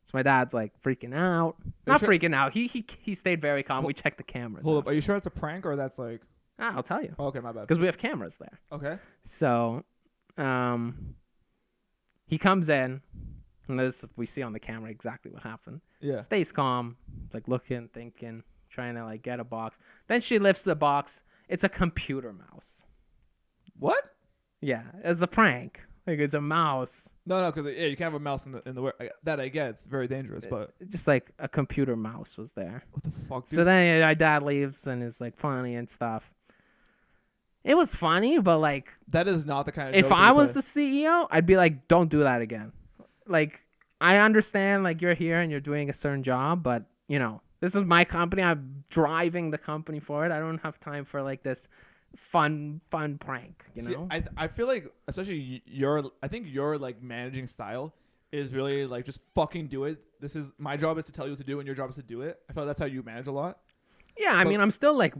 Speaker 2: So my dad's like freaking out. Not freaking out. He stayed very calm. We checked the cameras.
Speaker 1: Hold up. Are you sure it's a prank or that's like?
Speaker 2: I'll tell you.
Speaker 1: Oh, okay, my bad.
Speaker 2: Because we have cameras there.
Speaker 1: Okay.
Speaker 2: So, he comes in, and this we see on the camera exactly what happened.
Speaker 1: Yeah.
Speaker 2: Stays calm, like looking, thinking, trying to like get a box. Then she lifts the box. It's a computer mouse.
Speaker 1: What?
Speaker 2: Yeah, as the prank. Like it's a mouse.
Speaker 1: No, because you can't have a mouse in the that I get. It's very dangerous, but
Speaker 2: just like a computer mouse was there.
Speaker 1: What the fuck? Dude?
Speaker 2: So then my dad leaves and is like funny and stuff. It was funny, but like
Speaker 1: that is not the kind of.
Speaker 2: If I was the CEO, I'd be like, don't do that again. Like I understand, like you're here and you're doing a certain job, but you know this is my company. I'm driving the company forward. I don't have time for like this fun prank, you know.
Speaker 1: I feel like especially I think your like managing style is really like just fucking do it. This is my job is to tell you what to do and your job is to do it. I feel like that's how you manage a lot.
Speaker 2: Yeah, I mean I'm still like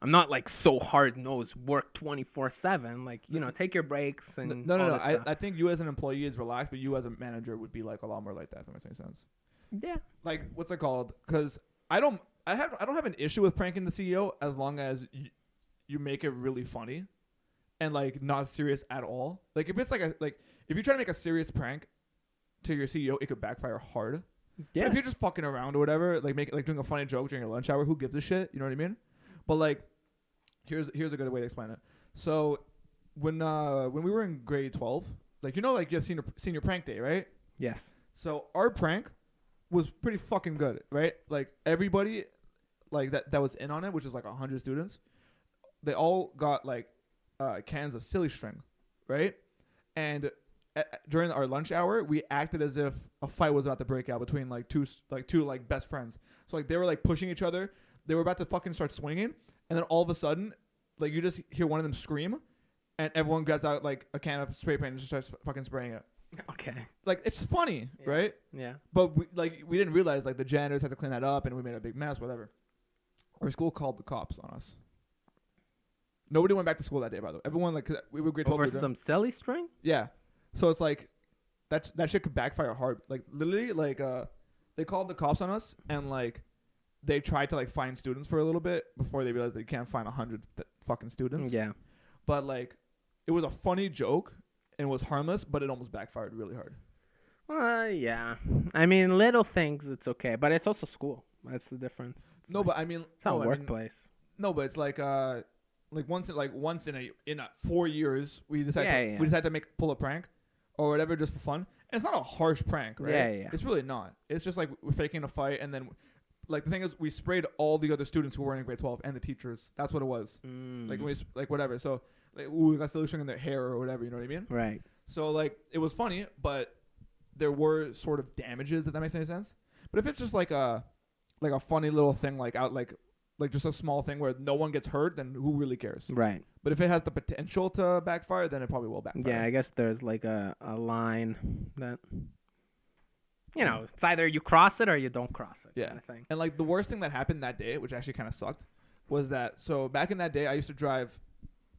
Speaker 2: I'm not like so hard nosed work 24/7. Like, you know, take your breaks and
Speaker 1: no. I think you as an employee is relaxed, but you as a manager would be like a lot more like that, if that makes any sense.
Speaker 2: Yeah.
Speaker 1: Like what's it called? Because I don't have an issue with pranking the CEO as long as you make it really funny and like not serious at all. Like if it's like if you try to make a serious prank to your CEO, it could backfire hard. Yeah. But if you're just fucking around or whatever, like doing a funny joke during your lunch hour, who gives a shit? You know what I mean? But like, here's a good way to explain it. So when we were in grade 12, like you know, like you have senior prank day, right?
Speaker 2: Yes. So
Speaker 1: our prank was pretty fucking good, right? Like everybody, like that was in on it, which is like 100 students. They all got like cans of silly string, right? And during our lunch hour, we acted as if a fight was about to break out between two best friends. So like they were like pushing each other. They were about to fucking start swinging, and then all of a sudden, like you just hear one of them scream, and everyone grabs out like a can of spray paint and just starts fucking spraying it.
Speaker 2: Okay.
Speaker 1: Like it's funny, right?
Speaker 2: Yeah.
Speaker 1: But we didn't realize like the janitors had to clean that up, and we made a big mess. Whatever. Our school called the cops on us. Nobody went back to school that day, by the way. Everyone, like, 'cause we were grade 12.
Speaker 2: Over some silly string?
Speaker 1: Yeah. So it's like, that shit could backfire hard. Like, literally, like, they called the cops on us, and, like, they tried to, like, find students for a little bit before they realized that you can't find 100 fucking students.
Speaker 2: Yeah.
Speaker 1: But, like, it was a funny joke, and it was harmless, but it almost backfired really hard.
Speaker 2: Yeah. I mean, little things, it's okay. But it's also school. That's the difference. It's
Speaker 1: No,
Speaker 2: like,
Speaker 1: but I mean,
Speaker 2: it's not a workplace.
Speaker 1: No, but it's like once in a 4 years we decided to pull a prank or whatever just for fun. And it's not a harsh prank, right?
Speaker 2: Yeah.
Speaker 1: It's really not. It's just like we're faking a fight, and then like the thing is we sprayed all the other students who were in grade 12 and the teachers. That's what it was. Like whatever. So like we got solution in their hair or whatever. You know what I mean?
Speaker 2: Right.
Speaker 1: So like it was funny, but there were sort of damages. If that makes any sense. But if it's just like a funny little thing like just a small thing where no one gets hurt, then who really cares?
Speaker 2: Right.
Speaker 1: But if it has the potential to backfire, then it probably will backfire.
Speaker 2: Yeah, I guess there's like a line that, it's either you cross it or you don't cross it.
Speaker 1: Yeah.
Speaker 2: Kind of thing.
Speaker 1: And like the worst thing that happened that day, which actually kind of sucked, was that so back in that day I used to drive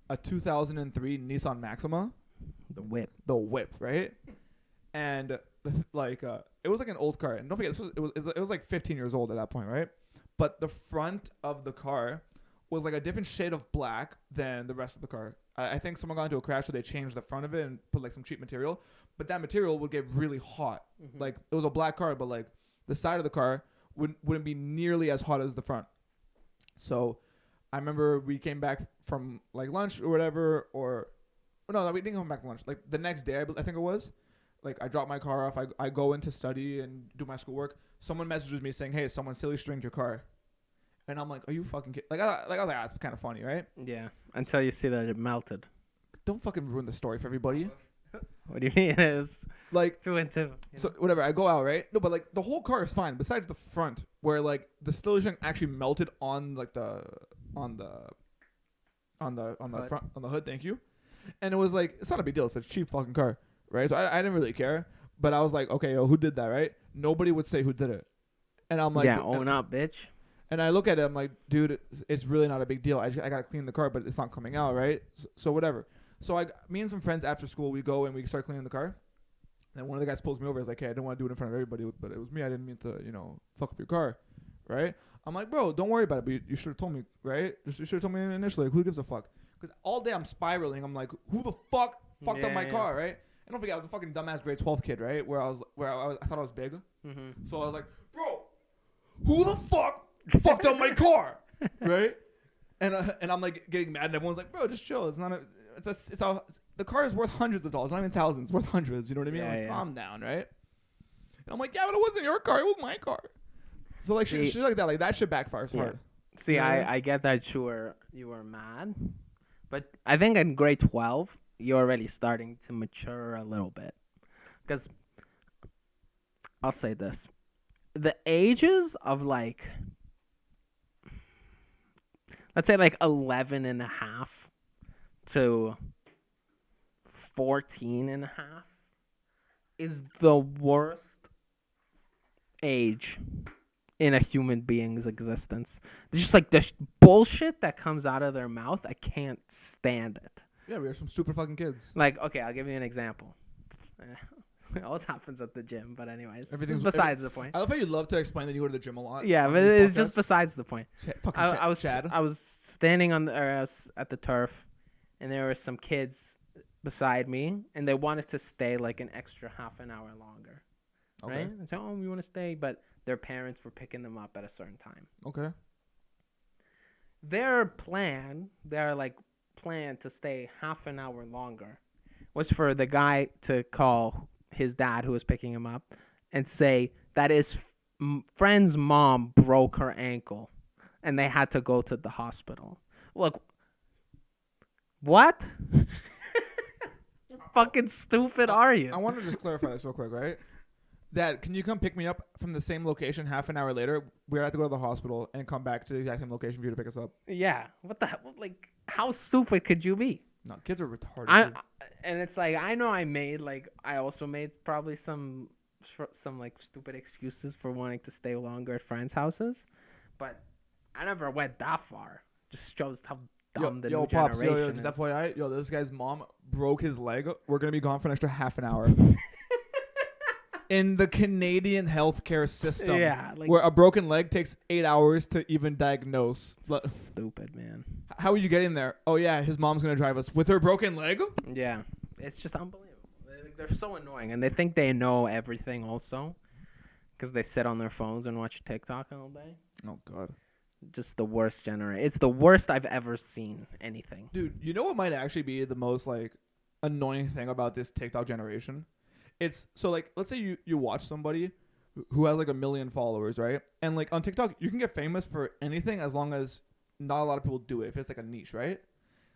Speaker 1: a 2003 Nissan Maxima.
Speaker 2: The whip,
Speaker 1: right? And it was like an old car, and don't forget it was like 15 years old at that point, right? But the front of the car was like a different shade of black than the rest of the car. I think someone got into a crash, so they changed the front of it and put like some cheap material. But that material would get really hot. Mm-hmm. Like it was a black car, but like the side of the car wouldn't be nearly as hot as the front. So I remember we came back from like lunch or whatever, no, we didn't come back from lunch. Like the next day, I think it was. Like I drop my car off, I go in to study and do my schoolwork. Someone messages me saying, "Hey, someone silly stringed your car," and I'm like, "Are you fucking kidding?" I was like, "That's kind of funny, right?"
Speaker 2: Yeah. Until you see that it melted.
Speaker 1: Don't fucking ruin the story for everybody.
Speaker 2: What do you mean? It was
Speaker 1: like
Speaker 2: 2 and 2.
Speaker 1: So whatever, I go out, right? No, but like the whole car is fine, besides the front, where like the silly string actually melted on like the front on the hood. Thank you. And it was like it's not a big deal. It's a cheap fucking car, right? So I didn't really care. But I was like, okay, yo, who did that, right? Nobody would say who did it. And I'm like...
Speaker 2: Yeah, own up, bitch.
Speaker 1: And I look at it, I'm like, dude, it's really not a big deal. I got to clean the car, but it's not coming out, right? So whatever. So me and some friends after school, we go and we start cleaning the car. And one of the guys pulls me over. He's like, hey, I didn't want to do it in front of everybody, but it was me. I didn't mean to, fuck up your car, right? I'm like, bro, don't worry about it. But you should have told me, right? You should have told me initially. Like, who gives a fuck? Because all day I'm spiraling. I'm like, who the fuck fucked up my car, right? And don't forget, I was a fucking dumbass grade 12 kid, right? I thought I was big. Mm-hmm. So I was like, bro, who the fuck fucked up my car, right? And I'm like getting mad, and everyone's like, bro, just chill. The car is worth hundreds of dollars, not even thousands. It's worth hundreds. You know what I mean?
Speaker 2: Yeah,
Speaker 1: Calm down, right? And I'm like, yeah, but it wasn't your car. It was my car. So like shit like that, like that shit backfires hard.
Speaker 2: See, I get that you were mad, but I think in grade 12. You're already starting to mature a little bit. Because I'll say this. The ages of like, let's say like 11 and a half to 14 and a half is the worst age in a human being's existence. They're just like the bullshit that comes out of their mouth. I can't stand it.
Speaker 1: Yeah, we are some stupid fucking kids.
Speaker 2: Like, okay, I'll give you an example. It always happens at the gym, but anyways,
Speaker 1: everything's
Speaker 2: besides the point.
Speaker 1: I love how you love to explain that you go to the gym a lot.
Speaker 2: Yeah, but it's just besides the point. I was standing at the turf, and there were some kids beside me, and they wanted to stay like an extra half an hour longer. Okay. Right? And so, we want to stay, but their parents were picking them up at a certain time.
Speaker 1: Okay.
Speaker 2: Their plan to stay half an hour longer was for the guy to call his dad who was picking him up and say that his friend's mom broke her ankle and they had to go to the hospital. Look, what? Fucking stupid are you?
Speaker 1: I want to just clarify this real quick, right? Dad, can you come pick me up from the same location half an hour later? We have to go to the hospital and come back to the exact same location for you to pick us up.
Speaker 2: Yeah. What the hell? Like, how stupid could you be?
Speaker 1: No, kids are retarded.
Speaker 2: And it's like, I know I also made probably some like stupid excuses for wanting to stay longer at friends' houses, but I never went that far. Just shows how dumb the
Speaker 1: yo,
Speaker 2: new
Speaker 1: pops,
Speaker 2: generation
Speaker 1: yo,
Speaker 2: is.
Speaker 1: FYI, yo, this guy's mom broke his leg. We're gonna be gone for an extra half an hour. In the Canadian healthcare system,
Speaker 2: Yeah, like
Speaker 1: where a broken leg takes 8 hours to even diagnose.
Speaker 2: stupid, man.
Speaker 1: How are you getting there? Oh yeah, his mom's gonna drive us with her broken leg.
Speaker 2: Yeah, it's just unbelievable. They're so annoying, and they think they know everything also, because they sit on their phones and watch TikTok all day.
Speaker 1: Oh god,
Speaker 2: Just the worst generation. It's the worst I've ever seen anything.
Speaker 1: dude, you know what might actually be the most like annoying thing about this TikTok generation? It's so like, let's say you watch somebody who has like 1 million followers, right? And like on TikTok, you can get famous for anything as long as not a lot of people do it. If it's like a niche, right?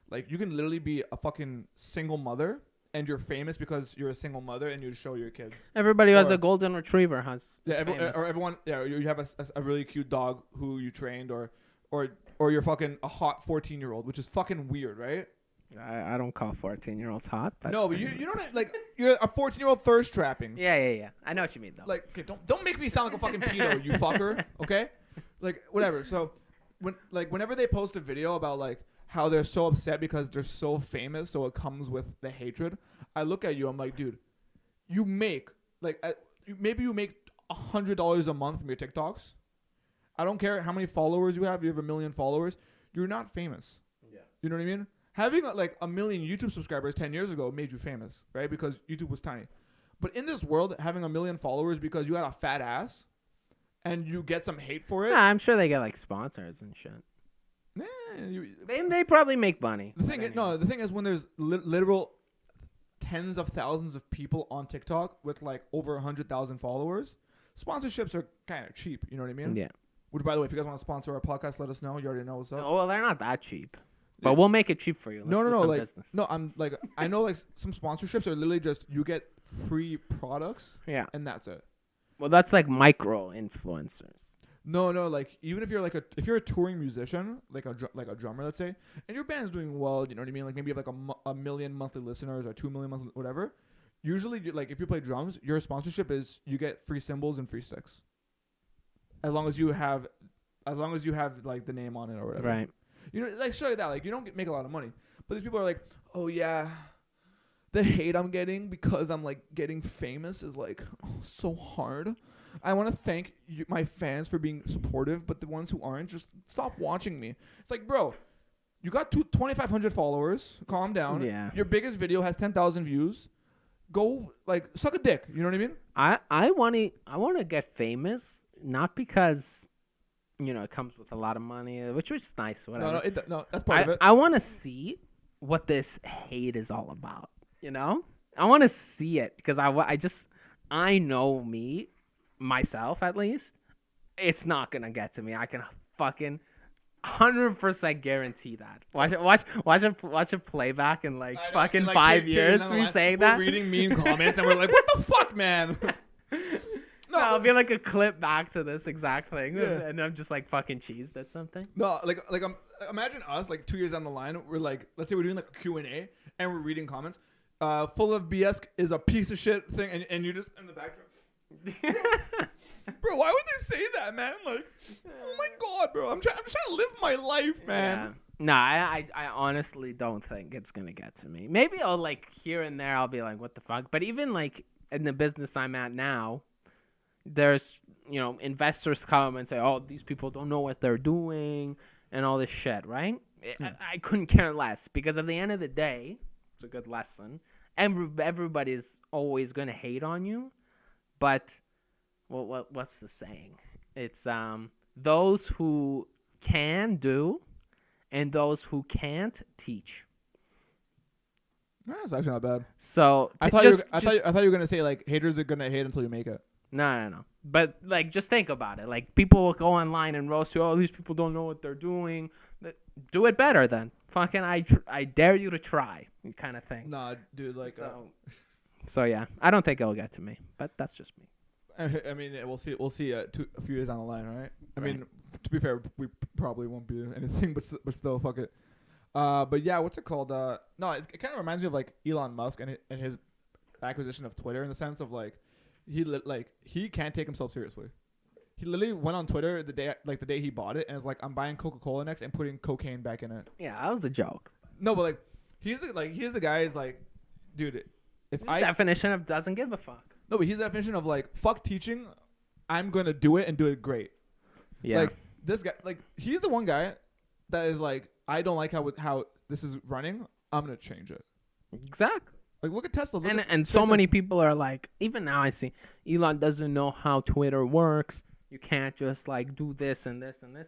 Speaker 1: Like you can literally be a fucking single mother and you're famous because you're a single mother and you show your kids.
Speaker 2: Everybody who has a golden retriever has.
Speaker 1: Or everyone. Yeah, you have a really cute dog who you trained, or you're fucking a hot 14-year-old, which is fucking weird, right?
Speaker 2: I don't call 14-year-olds hot, but
Speaker 1: No, but you don't like, you're a 14-year-old thirst trapping.
Speaker 2: Yeah. I know what you mean though.
Speaker 1: Like, okay, don't make me sound like a fucking pedo, you fucker. Okay, like whatever. So whenever they post a video about like how they're so upset because they're so famous, so it comes with the hatred, I look at you, I'm like, dude, you make like maybe you make $100 a month from your TikToks. I don't care how many followers you have. You have 1 million followers. You're not famous.
Speaker 2: Yeah.
Speaker 1: You know what I mean? Having like 1 million YouTube subscribers 10 years ago made you famous, right? Because YouTube was tiny. But in this world, having 1 million followers because you had a fat ass and you get some hate for it.
Speaker 2: Nah, I'm sure they get like sponsors and shit.
Speaker 1: Nah,
Speaker 2: They probably make money.
Speaker 1: the thing is when there's literal tens of thousands of people on TikTok with like over 100,000 followers, sponsorships are kind of cheap. You know what I mean?
Speaker 2: Yeah.
Speaker 1: Which, by the way, if you guys want to sponsor our podcast, let us know. You already know what's up.
Speaker 2: Oh, well, they're not that cheap. But we'll make it cheap for you.
Speaker 1: No,
Speaker 2: Like,
Speaker 1: business. No, I'm like, I know like some sponsorships are literally just you get free products.
Speaker 2: Yeah.
Speaker 1: And that's it.
Speaker 2: Well, that's like micro influencers.
Speaker 1: No, like even if you're like if you're a touring musician, like a drummer, let's say, and your band's doing well, you know what I mean? Like maybe you have like a million monthly listeners or 2 million monthly, whatever. Usually, like if you play drums, your sponsorship is you get free cymbals and free sticks. As long as you have like the name on it or whatever.
Speaker 2: Right.
Speaker 1: You know, like show you that, like you don't make a lot of money, but these people are like, oh yeah, the hate I'm getting because I'm like getting famous is like so hard. I want to thank my fans for being supportive, but the ones who aren't, just stop watching me. It's like, bro, you got 2,500 followers. Calm down.
Speaker 2: Yeah.
Speaker 1: Your biggest video has 10,000 views. Go like suck a dick. You know what I mean?
Speaker 2: I want to get famous, not because it comes with a lot of money, which is nice. Whatever.
Speaker 1: No, that's part of it.
Speaker 2: I want to see what this hate is all about. I want to see it because I know myself at least. It's not gonna get to me. I can fucking 100% guarantee that. Watch a playback in like fucking 5 years. Me saying that.
Speaker 1: We're reading mean comments and we're like, what the fuck, man?
Speaker 2: No, it'll be like a clip back to this exact thing,
Speaker 1: Yeah.
Speaker 2: and I'm just like fucking cheesed at something.
Speaker 1: No, like imagine us like 2 years down the line. We're like, let's say we're doing like a Q&A and we're reading comments. Full of BS is a piece of shit thing, and you just in the backdrop. Bro, why would they say that, man? Like, oh my god, bro, I'm trying to live my life, man.
Speaker 2: Yeah. No, I honestly don't think it's gonna get to me. Maybe I'll like here and there I'll be like, what the fuck? But even like in the business I'm at now, there's investors come and say, oh, these people don't know what they're doing and all this shit, right? I couldn't care less because at the end of the day, it's a good lesson. Everybody's always gonna hate on you, but what's the saying? It's those who can do and those who can't teach.
Speaker 1: That's actually not bad.
Speaker 2: So
Speaker 1: I thought you were gonna say like haters are gonna hate until you make it.
Speaker 2: No. But like, just think about it. Like, people will go online and roast you. Oh, these people don't know what they're doing. Do it better then. Fucking, I dare you to try, kind of thing.
Speaker 1: Nah, dude. Like,
Speaker 2: so yeah, I don't think it'll get to me, but that's just me.
Speaker 1: I mean, we'll see. We'll see a few years down the line, right? I mean, to be fair, we probably won't be anything, but still, fuck it. But yeah, what's it called? No, it kind of reminds me of like Elon Musk and his acquisition of Twitter in the sense of like he can't take himself seriously. He literally went on Twitter the day he bought it, and it's like, I'm buying Coca-Cola next and putting cocaine back in it.
Speaker 2: Yeah, that was a joke.
Speaker 1: No, but like, here's the guy is like, dude, if I
Speaker 2: definition of doesn't give a fuck.
Speaker 1: No, but he's the definition of like, fuck teaching, I'm gonna do it and do it great.
Speaker 2: Yeah.
Speaker 1: Like this guy, like he's the one guy that is like, I don't like how this is running. I'm gonna change it.
Speaker 2: Exactly.
Speaker 1: Like look at Tesla.
Speaker 2: And so many people are like, even now I see Elon doesn't know how Twitter works. You can't just like do this and this and this.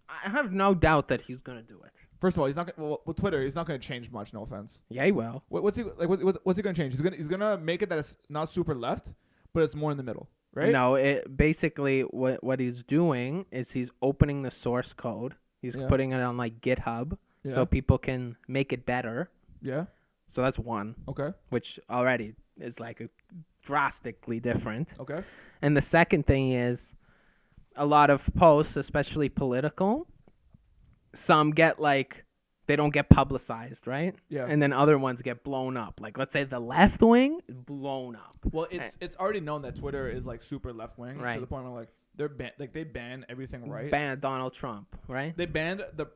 Speaker 2: I have no doubt that he's gonna do it.
Speaker 1: First of all, he's not with Twitter. He's not gonna change much. No offense.
Speaker 2: Yeah, he will.
Speaker 1: What's he like? What's he gonna change? He's gonna make it that it's not super left, but it's more in the middle, right?
Speaker 2: No, it basically what he's doing is he's opening the source code. He's putting it on like GitHub so people can make it better.
Speaker 1: Yeah.
Speaker 2: So that's one.
Speaker 1: Okay.
Speaker 2: Which already is like drastically different.
Speaker 1: Okay.
Speaker 2: And the second thing is a lot of posts, especially political, some get like, they don't get publicized, right?
Speaker 1: Yeah.
Speaker 2: And then other ones get blown up. Like, let's say the left wing is blown up.
Speaker 1: Well, it's already known that Twitter is like super left wing,
Speaker 2: right,
Speaker 1: to the point where like they ban everything, right?
Speaker 2: Ban Donald Trump, right?
Speaker 1: They banned the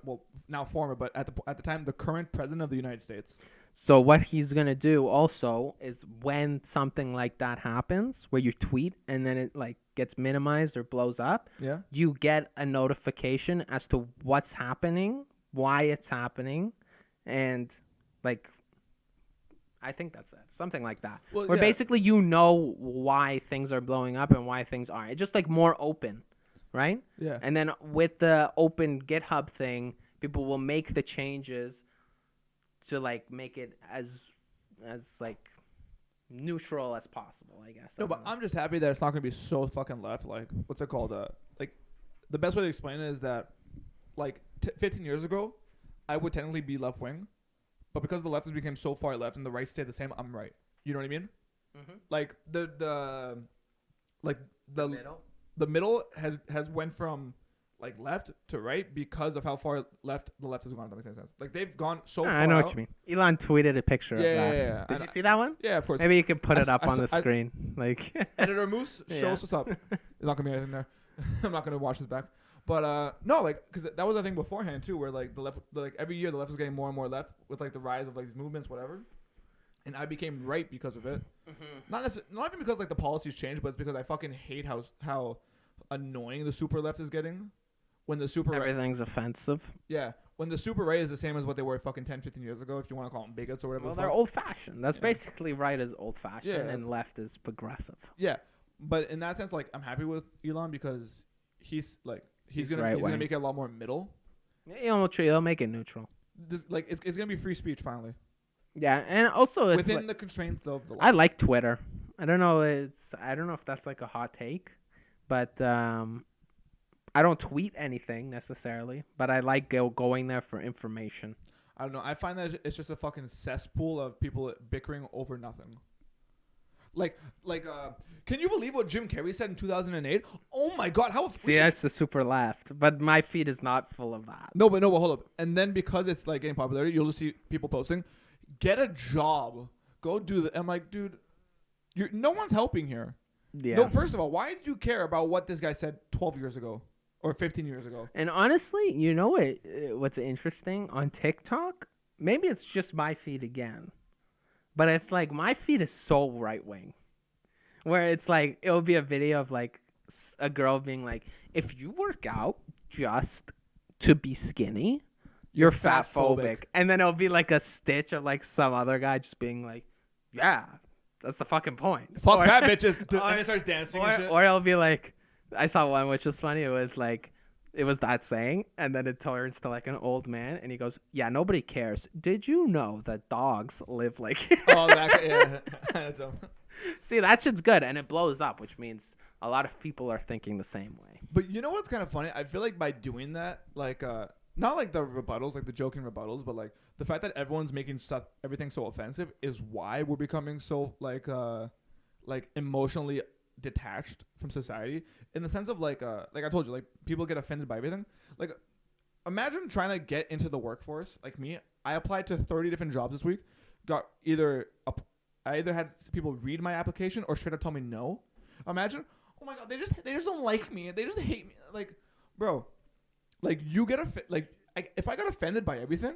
Speaker 1: well, now former, but at the time the current president of the United States.
Speaker 2: So what he's going to do also is when something like that happens, where you tweet and then it like gets minimized or blows up, you get a notification as to what's happening, why it's happening, and like, I think that's it. Something like that. Well, where basically you know why things are blowing up and why things aren't. It's just like more open, right?
Speaker 1: Yeah.
Speaker 2: And then with the open GitHub thing, people will make the changes to like make it as like neutral as possible, I guess.
Speaker 1: No, but I'm just happy that it's not gonna be so fucking left. Like, what's it called? Like, the best way to explain it is that, like, 15 years ago, I would technically be left wing, but because the left has become so far left and the right stayed the same, I'm right. You know what I mean? Mm-hmm. Like the middle has went from like left to right because of how far left the left has gone. If that makes any sense. Like they've gone so far.
Speaker 2: I know
Speaker 1: out.
Speaker 2: what you mean. Elon tweeted a picture of that.
Speaker 1: Yeah.
Speaker 2: Did you see that one?
Speaker 1: Yeah, of course.
Speaker 2: Maybe you could put it up on the screen. Like
Speaker 1: Editor Moose, show us what's up. There's not gonna be anything there. I'm not gonna watch this back. But no, like, because that was the thing beforehand too, where like the left, like every year the left was getting more and more left with like the rise of like these movements, whatever. And I became right because of it. Mm-hmm. Not even because like the policies changed, but it's because I fucking hate how annoying the super left is getting. When the super
Speaker 2: everything's offensive.
Speaker 1: Yeah, when the super right is the same as what they were fucking 10, 15 years ago, if you want to call them bigots or whatever.
Speaker 2: Well, they're old fashioned. That's basically right is old fashioned, and left is progressive.
Speaker 1: Yeah, but in that sense, like I'm happy with Elon because he's gonna make it a lot more middle.
Speaker 2: Yeah, he'll make it neutral.
Speaker 1: It's gonna be free speech finally.
Speaker 2: Yeah, and also it's
Speaker 1: within the constraints of the law.
Speaker 2: I like Twitter. I don't know if that's like a hot take, but I don't tweet anything necessarily, but I like going there for information.
Speaker 1: I don't know. I find that it's just a fucking cesspool of people bickering over nothing. Can you believe what Jim Carrey said in 2008? Oh my God, how
Speaker 2: See, that's the super left, but my feed is not full of that.
Speaker 1: No, but hold up. And then because it's like getting popularity, you'll just see people posting, "Get a job, go do that." I'm like, dude, no one's helping here. Yeah. No, first of all, why did you care about what this guy said 12 years ago or 15 years ago?
Speaker 2: And honestly, you know what's interesting on TikTok? Maybe it's just my feed again. But it's like my feed is so right wing, where it's like it'll be a video of like a girl being like, "If you work out just to be skinny, you're fat phobic," and then it'll be like a stitch of like some other guy just being like, "Yeah, that's the fucking point."
Speaker 1: Fuck fat bitches, and it starts dancing.
Speaker 2: Or it'll be like, I saw one which was funny. It was like, it was that saying, and then it turns to like an old man, and he goes, "Yeah, nobody cares. Did you know that dogs live like?"
Speaker 1: Oh, yeah.
Speaker 2: See, that shit's good, and it blows up, which means a lot of people are thinking the same way.
Speaker 1: But you know what's kind of funny? I feel like by doing that, like, not like the rebuttals, like the joking rebuttals, but like the fact that everyone's making everything so offensive is why we're becoming so like emotionally detached from society, in the sense of like I told you, like people get offended by everything. Like imagine trying to get into the workforce like me. I applied to 30 different jobs this week. I either had people read my application or straight up tell me no. Imagine oh my god, they just don't like me. They just hate me. Like, bro, like you get if I got offended by everything,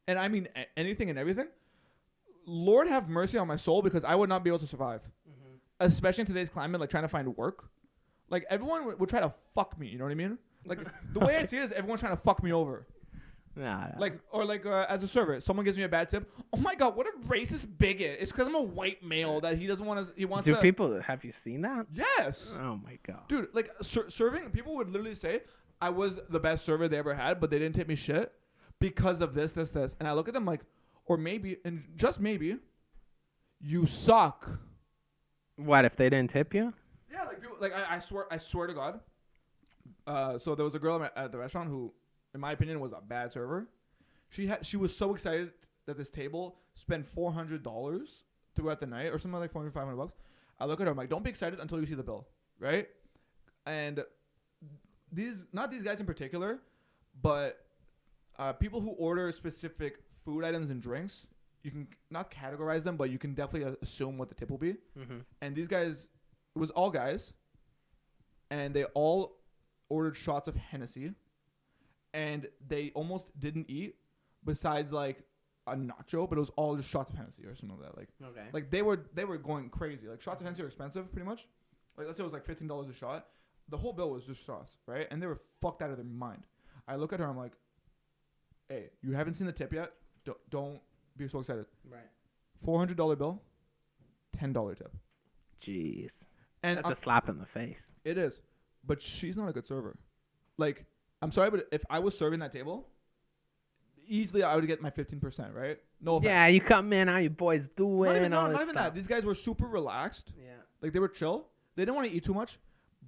Speaker 1: and I mean anything and everything, Lord have mercy on my soul, because I would not be able to survive, especially in today's climate. Like trying to find work, like everyone would try to fuck me. You know what I mean? Like the way I see it is everyone's trying to fuck me over.
Speaker 2: Nah.
Speaker 1: Like, or like as a server, someone gives me a bad tip. Oh my god, what a racist bigot! It's because I'm a white male that he doesn't want to. He wants.
Speaker 2: Do
Speaker 1: to...
Speaker 2: people have you seen that?
Speaker 1: Yes.
Speaker 2: Oh my god,
Speaker 1: dude! Like serving, people would literally say I was the best server they ever had, but they didn't tip me shit because of this, and I look at them like, or maybe, and just maybe, you suck.
Speaker 2: What if they didn't tip you?
Speaker 1: Yeah, like people, like I swear to God. So there was a girl at the restaurant who, in my opinion, was a bad server. She was so excited that this table spent $400 throughout the night, or something like $400-500. I look at her, I'm like, don't be excited until you see the bill, right? And not these guys in particular, but people who order specific food items and drinks, you can not categorize them, but you can definitely assume what the tip will be. And these guys, it was all guys, and they all ordered shots of Hennessy, and they almost didn't eat besides like a nacho, but it was all just shots of Hennessy or something like that. Like,
Speaker 2: okay,
Speaker 1: like they were going crazy. Like shots of Hennessy are expensive, pretty much. Like let's say it was like $15 a shot. The whole bill was just shots, right? And they were fucked out of their mind. I look at her, I'm like, hey, you haven't seen the tip yet? Don't be so excited.
Speaker 2: Right.
Speaker 1: $400 bill, $10 tip.
Speaker 2: Jeez.
Speaker 1: And
Speaker 2: that's a slap in the face.
Speaker 1: It is. But she's not a good server. Like, I'm sorry, but if I was serving that table, easily I would get my 15%, right? No offense.
Speaker 2: Yeah, you come in, how you boys doing?
Speaker 1: Not even that. These guys were super relaxed.
Speaker 2: Yeah.
Speaker 1: Like, they were chill. They didn't want to eat too much,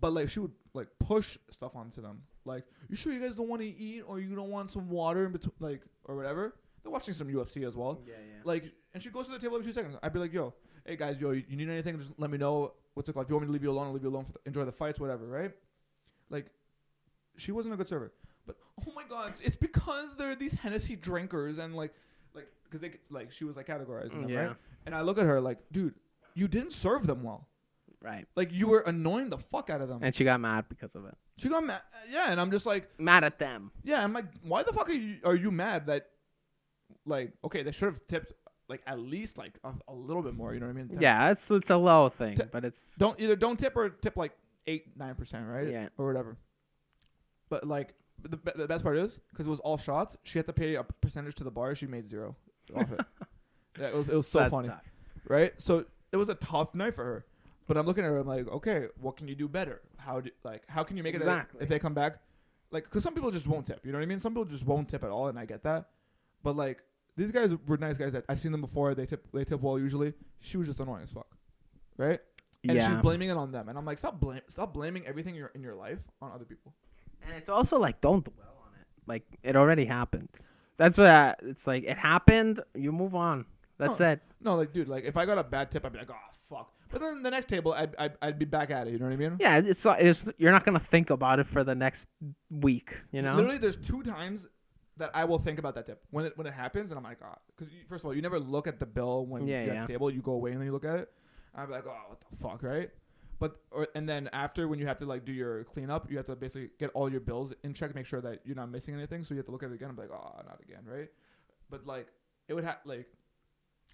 Speaker 1: but, like, she would, like, push stuff onto them. Like, you sure you guys don't want to eat, or you don't want some water in between, like, or whatever? They're watching some UFC as well.
Speaker 2: Yeah.
Speaker 1: Like, and she goes to the table every 2 seconds. I'd be like, yo, hey, guys, you need anything? Just let me know. What's it called? If you want me to leave you alone, I'll leave you alone. Enjoy the fights, whatever, right? Like, she wasn't a good server. But, oh, my God, it's because they're these Hennessy drinkers, and, like, because they, like, she was, like, categorizing them, right? And I look at her like, dude, you didn't serve them well.
Speaker 2: Right.
Speaker 1: Like, you were annoying the fuck out of them.
Speaker 2: And she got mad because of it.
Speaker 1: She got mad. Yeah, and I'm just like...
Speaker 2: Mad at them.
Speaker 1: Yeah, I'm like, why the fuck are you mad that... Like, okay, they should have tipped, like, at least, like, a little bit more, you know what I mean?
Speaker 2: Yeah, it's a low thing, but it's...
Speaker 1: Don't tip or tip, like, 8-9%, right?
Speaker 2: Yeah.
Speaker 1: Or whatever. But, like, the best part is, because it was all shots, she had to pay a percentage to the bar. She made zero off it. Yeah, it was so funny. Tough. Right? So, it was a tough night for her. But I'm looking at her, I'm like, okay, what can you do better? How can you make it if they come back? Like, because some people just won't tip, you know what I mean? Some people just won't tip at all, and I get that. But, like, these guys were nice guys. That I've seen them before. They tip well usually. She was just annoying as fuck, right? And she's blaming it on them. And I'm like, stop blaming everything in your life on other people.
Speaker 2: And it's also like, don't dwell on it. Like, it already happened. That's what it's like. It happened. You move on. That's it.
Speaker 1: No, like, dude, like, if I got a bad tip, I'd be like, oh fuck. But then the next table, I'd be back at it. You know what I mean?
Speaker 2: Yeah, it's you're not gonna think about it for the next week. You know.
Speaker 1: Literally, there's 2 times that I will think about that tip when it happens, and I'm like, oh, because first of all, you never look at the bill when you're at the table. You go away and then you look at it. I'm like, oh, what the fuck, right? And then after, when you have to like do your cleanup, you have to basically get all your bills in check, make sure that you're not missing anything. So you have to look at it again. I'm like, oh, not again, right? But like, it would have like.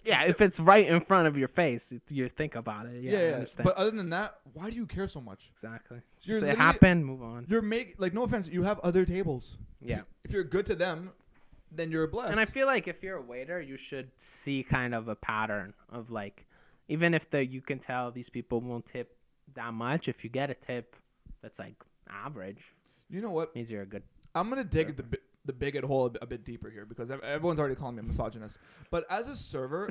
Speaker 2: Yeah, if it's right in front of your face, you think about it. Yeah, I understand.
Speaker 1: But other than that, why do you care so much?
Speaker 2: Exactly. Just it happened, move on.
Speaker 1: You're like, no offense, you have other tables.
Speaker 2: Yeah.
Speaker 1: If you're good to them, then you're blessed.
Speaker 2: And I feel like if you're a waiter, you should see kind of a pattern of like, even if you can tell these people won't tip that much, if you get a tip that's like average,
Speaker 1: you know what?
Speaker 2: Means you're a good.
Speaker 1: I'm gonna dig the bigot hole a bit deeper here, because everyone's already calling me a misogynist. But as a server,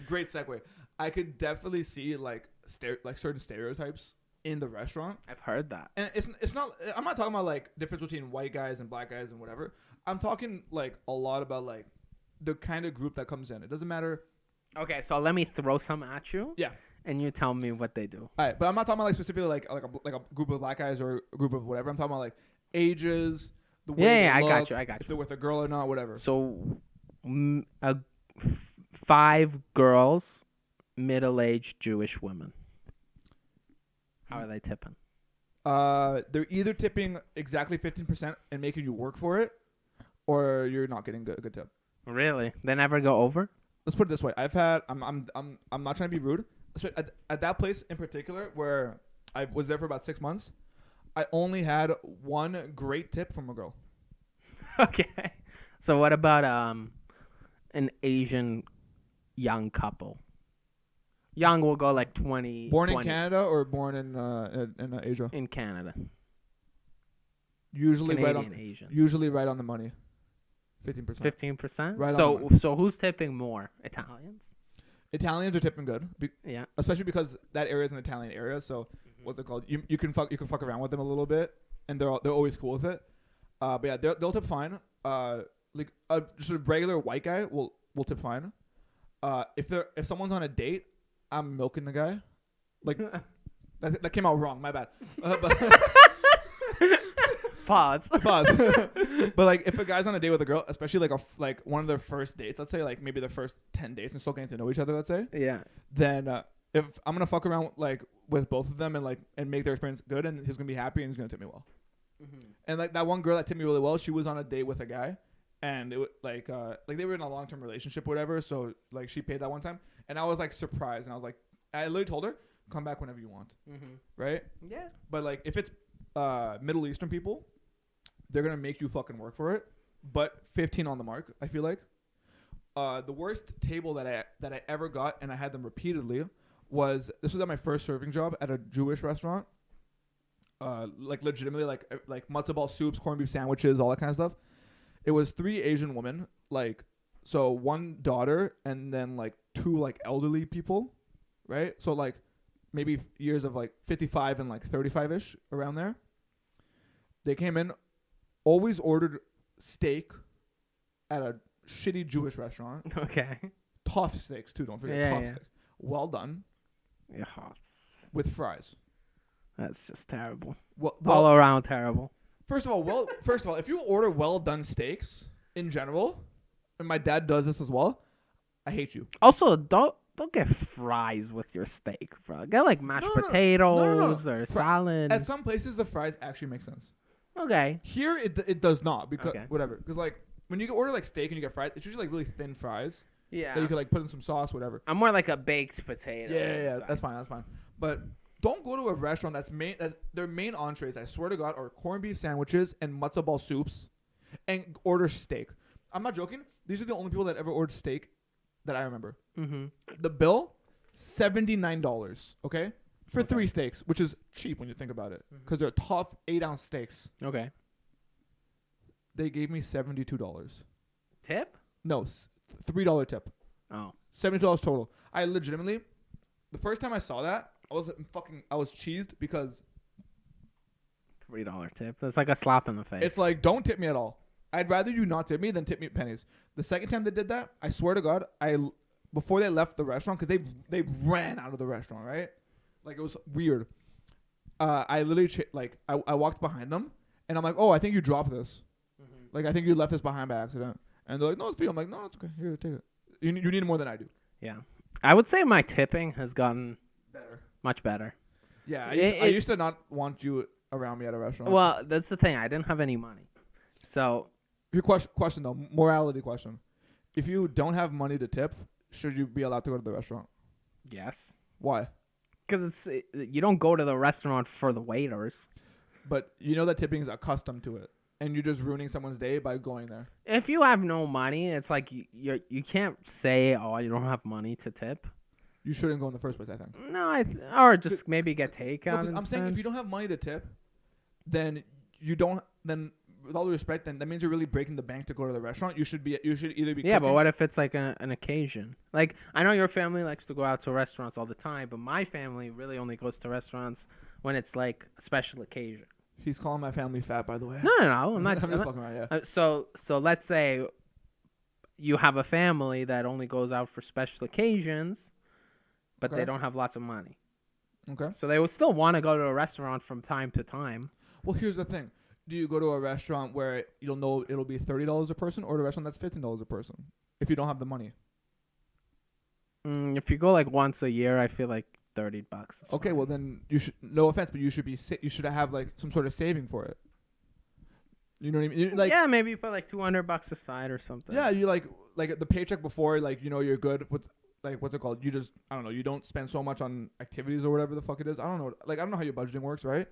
Speaker 1: great segue. I could definitely see like certain stereotypes in the restaurant.
Speaker 2: I've heard that.
Speaker 1: And it's not. I'm not talking about like difference between white guys and black guys and whatever. I'm talking like a lot about like the kind of group that comes in. It doesn't matter.
Speaker 2: Okay, so let me throw some at you.
Speaker 1: Yeah.
Speaker 2: And you tell me what they do.
Speaker 1: All right, but I'm not talking about like specifically like a group of black guys or a group of whatever. I'm talking about like ages, the way they look,
Speaker 2: I got you.
Speaker 1: If they're with a girl or not, whatever.
Speaker 2: So, 5 girls, middle-aged Jewish women. How are they tipping?
Speaker 1: They're either tipping exactly 15% and making you work for it, or you're not getting a good tip.
Speaker 2: Really? They never go over?
Speaker 1: Let's put it this way. I'm not trying to be rude. At that place in particular where I was there for about 6 months, I only had one great tip from a girl.
Speaker 2: Okay. So what about an Asian young couple? Young will go like 20.
Speaker 1: Born in Canada or born in Asia?
Speaker 2: In Canada.
Speaker 1: Usually
Speaker 2: Canadian Asian.
Speaker 1: Usually right on the money. 15%.
Speaker 2: 15%?
Speaker 1: Right
Speaker 2: So who's tipping more? Italians?
Speaker 1: Italians are tipping good.
Speaker 2: Yeah.
Speaker 1: Especially because that area is an Italian area, so what's it called? You can fuck around with them a little bit, and they're always cool with it. But yeah, they'll tip fine. Just a regular white guy will tip fine. If someone's on a date, I'm milking the guy. Like that came out wrong. My bad.
Speaker 2: Pause.
Speaker 1: But like, if a guy's on a date with a girl, especially like one of their first dates, let's say like maybe their first 10 dates and still getting to know each other, let's say.
Speaker 2: Yeah.
Speaker 1: Then if I'm gonna fuck around like with both of them and make their experience good, and he's gonna be happy and he's gonna tip me well. Mm-hmm. And like that one girl that tipped me really well, she was on a date with a guy, and it like they were in a long-term relationship, or whatever. So like she paid that one time, and I was like surprised, and I was like, I literally told her, come back whenever you want, right? Yeah. But like if it's Middle Eastern people, they're gonna make you fucking work for it. But 15 on the mark, I feel like. The worst table that I ever got, and I had them repeatedly, was at my first serving job at a Jewish restaurant. Like legitimately, like matzo ball soups, corned beef sandwiches, all that kind of stuff. It was 3 Asian women, like, so one daughter and then like 2 like elderly people, right? So like maybe years of like 55 and like 35ish around there. They came in, always ordered steak at a shitty Jewish restaurant.
Speaker 2: Okay.
Speaker 1: Tough steaks too, don't forget. Tough steaks. Well done.
Speaker 2: Yeah.
Speaker 1: With fries.
Speaker 2: That's just terrible.
Speaker 1: Well,
Speaker 2: all around terrible.
Speaker 1: First of all, if you order well done steaks in general, and my dad does this as well, I hate you.
Speaker 2: Also, don't get fries with your steak, bro. Get like mashed potatoes or salad.
Speaker 1: At some places, the fries actually make sense.
Speaker 2: Okay.
Speaker 1: Here, it does not, because whatever. Because like when you order like steak and you get fries, it's usually like really thin fries.
Speaker 2: Yeah.
Speaker 1: That you could like put in some sauce, whatever.
Speaker 2: I'm more like a baked potato.
Speaker 1: Yeah. That's fine. But don't go to a restaurant that's their main entrees, I swear to God, are corned beef sandwiches and matzo ball soups, and order steak. I'm not joking. These are the only people that ever ordered steak that I remember. Mm-hmm. The bill, $79. Okay, for 3 steaks, which is cheap when you think about it, because they're tough 8-ounce steaks.
Speaker 2: Okay.
Speaker 1: They gave me $72.
Speaker 2: Tip?
Speaker 1: No, $3 tip.
Speaker 2: Oh.
Speaker 1: $72 total. I legitimately, the first time I saw that, I was cheesed, because
Speaker 2: $3 tip. That's like a slap in the face.
Speaker 1: It's like, don't tip me at all. I'd rather you not tip me than tip me pennies. The second time they did that, I swear to God, before they left the restaurant, because they ran out of the restaurant, right? Like, it was weird. I literally I walked behind them, and I'm like, oh, I think you dropped this. Mm-hmm. Like, I think you left this behind by accident. And they're like, no, it's for you. I'm like, no, it's okay. Here, take it. You need it more than I do.
Speaker 2: Yeah, I would say my tipping has gotten
Speaker 1: better.
Speaker 2: Much better.
Speaker 1: Yeah, I used to not want you around me at a restaurant.
Speaker 2: Well, that's the thing. I didn't have any money. So,
Speaker 1: your question though, morality question. If you don't have money to tip, should you be allowed to go to the restaurant?
Speaker 2: Yes.
Speaker 1: Why?
Speaker 2: Because you don't go to the restaurant for the waiters.
Speaker 1: But you know that tipping is accustomed to it, and you're just ruining someone's day by going there.
Speaker 2: If you have no money, it's like you can't say, oh, you don't have money to tip.
Speaker 1: You shouldn't go in the first place, I think.
Speaker 2: No, or just maybe get takeout.
Speaker 1: I'm saying if you don't have money to tip, then you don't. Then with all due respect, then that means you're really breaking the bank to go to the restaurant. You should either be.
Speaker 2: Yeah, but what if it's like an occasion? Like, I know your family likes to go out to restaurants all the time, but my family really only goes to restaurants when it's like a special occasion.
Speaker 1: He's calling my family fat, by the way.
Speaker 2: No, I'm not.
Speaker 1: I'm just fucking around, yeah.
Speaker 2: So let's say you have a family that only goes out for special occasions, but they don't have lots of money.
Speaker 1: Okay.
Speaker 2: So they would still want to go to a restaurant from time to time.
Speaker 1: Well, here's the thing. Do you go to a restaurant where you'll know it'll be $30 a person, or a restaurant that's $15 a person if you don't have the money?
Speaker 2: If you go like once a year, I feel like $30.
Speaker 1: Okay, well then you should. No offense, but you should have like some sort of saving for it. You know what I mean? Like,
Speaker 2: yeah, maybe you put like $200 aside or something.
Speaker 1: Yeah, you like the paycheck before, like, you know, you're good with, like, what's it called? You just, I don't know, you don't spend so much on activities or whatever the fuck it is. I don't know. Like, I don't know how your budgeting works, right?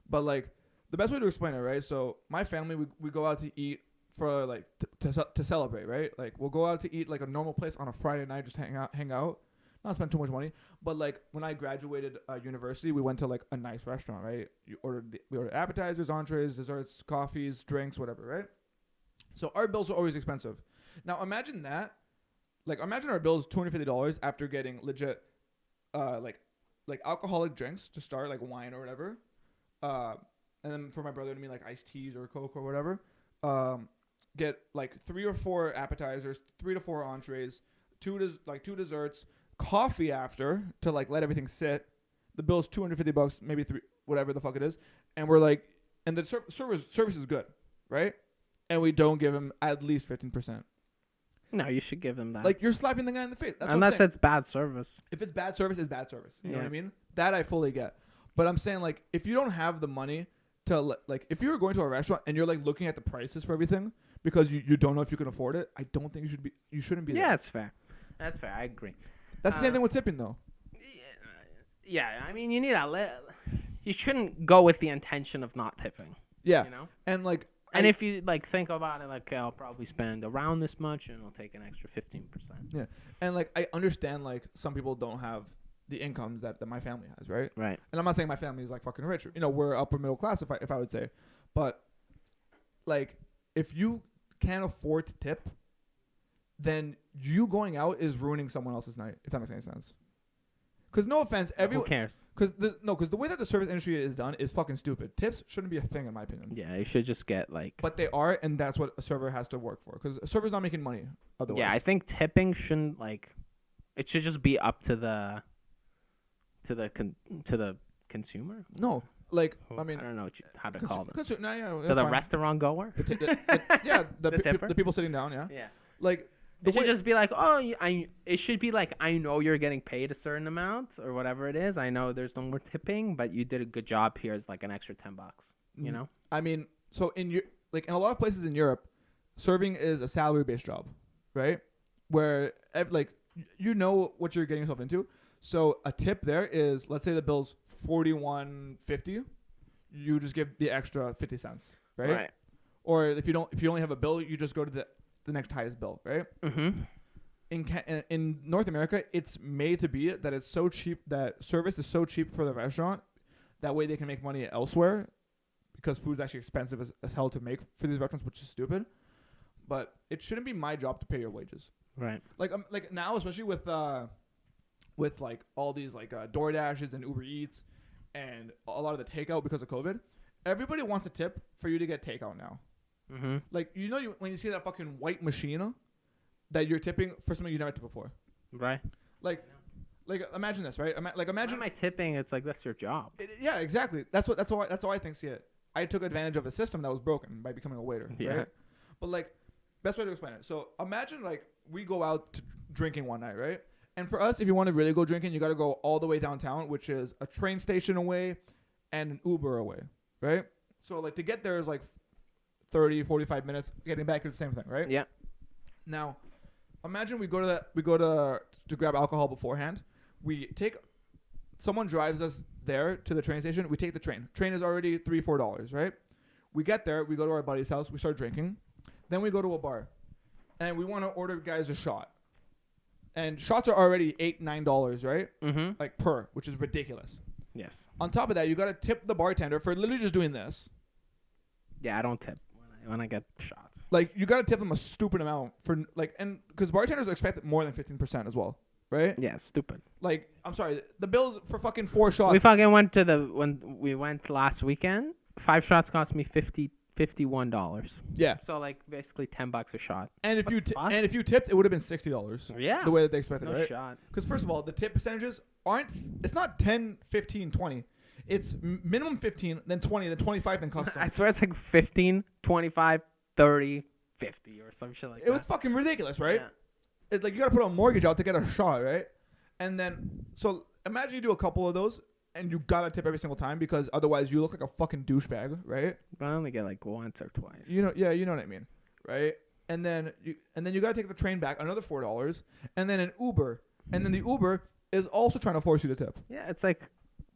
Speaker 1: But like, the best way to explain it, right? So my family, we go out to eat for like to celebrate, right? Like, we'll go out to eat like a normal place on a Friday night, just hang out, not spend too much money. But like, when I graduated university, we went to like a nice restaurant, right? We ordered appetizers, entrees, desserts, coffees, drinks, whatever, right? So our bills are always expensive. Now imagine that, like, imagine our bills $250 after getting legit, like alcoholic drinks to start, like wine or whatever, and then for my brother and me, like iced teas or Coke or whatever. Get like 3 or 4 appetizers, 3 to 4 entrees, 2 desserts, coffee after to like let everything sit. The bill's $250, maybe 3, whatever the fuck it is, and we're like, and the service is good, right? And we don't give him at least 15%.
Speaker 2: No, you should give him that.
Speaker 1: Like, you're slapping the guy in the face. That's
Speaker 2: unless it's bad service.
Speaker 1: If it's bad service, it's bad service. You know what I mean? That I fully get. But I'm saying, like, if you don't have the money to, like, if you're going to a restaurant and you're like looking at the prices for everything because you don't know if you can afford it, I don't think you shouldn't be there.
Speaker 2: Yeah, that's fair. That's fair. I agree.
Speaker 1: That's the same thing with tipping, though.
Speaker 2: Yeah, I mean, you need you shouldn't go with the intention of not tipping.
Speaker 1: Yeah.
Speaker 2: You know?
Speaker 1: And like,
Speaker 2: and if you like think about it, like, okay, I'll probably spend around this much, and I'll take an extra 15%.
Speaker 1: Yeah, and like, I understand, like, some people don't have the incomes that my family has, right?
Speaker 2: Right.
Speaker 1: And I'm not saying my family is like fucking rich. You know, we're upper middle class, if I would say, but like, if you can't afford to tip, then you going out is ruining someone else's night. If that makes any sense. Because no offense, everyone.
Speaker 2: Who cares?
Speaker 1: Because the way that the service industry is done is fucking stupid. Tips shouldn't be a thing, in my opinion.
Speaker 2: Yeah, you should just get like.
Speaker 1: But they are, and that's what a server has to work for. Because a server's not making money otherwise.
Speaker 2: Yeah, I think tipping shouldn't, like, it should just be up to the consumer.
Speaker 1: No, like, I mean,
Speaker 2: I don't know how to call them.
Speaker 1: Yeah,
Speaker 2: To the restaurant goer.
Speaker 1: The people sitting down. Yeah.
Speaker 2: Yeah.
Speaker 1: Like.
Speaker 2: It should just be like, it should be like, I know you're getting paid a certain amount or whatever it is. I know there's no more tipping, but you did a good job. Here's like an extra $10, you know?
Speaker 1: I mean, so in a lot of places in Europe, serving is a salary-based job, right? Where, like, you know what you're getting yourself into. So a tip there is, let's say the bill's $41.50, you just give the extra 50 cents, right?
Speaker 2: Right.
Speaker 1: Or if you only have a bill, you just go to the next highest bill, right?
Speaker 2: Mm-hmm.
Speaker 1: In North America, it's made to be that it's so cheap, that service is so cheap for the restaurant, that way they can make money elsewhere, because food's actually expensive as hell to make for these restaurants, which is stupid. But it shouldn't be my job to pay your wages.
Speaker 2: Right.
Speaker 1: Like now, especially with like all these like DoorDashes and Uber Eats and a lot of the takeout because of COVID, everybody wants a tip for you to get takeout now.
Speaker 2: Mm-hmm.
Speaker 1: Like, you know, when you see that fucking white machine that you're tipping for something you never tipped before.
Speaker 2: Right.
Speaker 1: Like imagine this, right? Imagine.
Speaker 2: Why am I tipping? It's like, that's your job.
Speaker 1: Yeah, exactly. That's how I think see it. I took advantage of a system that was broken by becoming a waiter.
Speaker 2: Yeah.
Speaker 1: Right? But like, best way to explain it. So imagine like we go out to drinking one night, right? And for us, if you want to really go drinking, you got to go all the way downtown, which is a train station away and an Uber away, right? So like to get there is like 30, 45 minutes. Getting back is the same thing, right?
Speaker 2: Yeah.
Speaker 1: Now, imagine we go to grab alcohol beforehand. Someone drives us there to the train station. We take the train. Train is already $3-4, right? We get there. We go to our buddy's house. We start drinking. Then we go to a bar, and we want to order guys a shot. And shots are already $8-9, right?
Speaker 2: Mm-hmm.
Speaker 1: Like per, which is ridiculous.
Speaker 2: Yes.
Speaker 1: On top of that, you got to tip the bartender for literally just doing this.
Speaker 2: Yeah, I don't tip when I get shots.
Speaker 1: Like, you got to tip them a stupid amount for like, and because bartenders expect more than 15% as well, right?
Speaker 2: Yeah, stupid.
Speaker 1: Like, I'm sorry, the bills for fucking 4 shots.
Speaker 2: We fucking went when we went last weekend. 5 shots cost me $51.
Speaker 1: Yeah.
Speaker 2: So like basically $10 a shot.
Speaker 1: And if you tipped, it would have been $60.
Speaker 2: Yeah.
Speaker 1: The way that they expected,
Speaker 2: No
Speaker 1: right?
Speaker 2: shot.
Speaker 1: Because first of all, the tip percentages it's not 10, 15, 20. It's minimum 15, then 20, then 25, then custom.
Speaker 2: I swear it's like 15, 25, 30, 50 or some shit like that.
Speaker 1: It was fucking ridiculous, right?
Speaker 2: Yeah.
Speaker 1: It's like you got to put a mortgage out to get a shot, right? And then, so imagine you do a couple of those and you gotta tip every single time because otherwise you look like a fucking douchebag, right?
Speaker 2: But I only get like once or twice.
Speaker 1: You know, yeah, you know what I mean, right? And then you gotta take the train back, another $4, and then an Uber, and then the Uber is also trying to force you to tip.
Speaker 2: Yeah, it's like,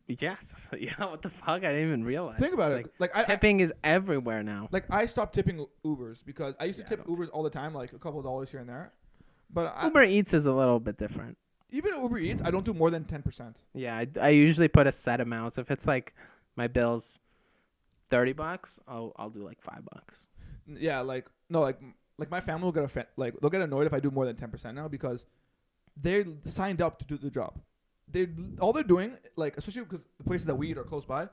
Speaker 2: yes, yeah. What the fuck? I didn't even realize.
Speaker 1: Think about it. Like
Speaker 2: tipping is everywhere now.
Speaker 1: Like I stopped tipping Ubers because I used to tip Ubers all the time, like a couple of dollars here and there. But
Speaker 2: Uber Eats is a little bit different.
Speaker 1: Even Uber Eats, I don't do more than 10%.
Speaker 2: Yeah, I usually put a set amount. If it's like my bill's $30, I'll do like $5.
Speaker 1: Yeah, like no, like my family will get they'll get annoyed if I do more than 10% now because they're signed up to do the job. All they're doing, like especially because the places that we eat are close by,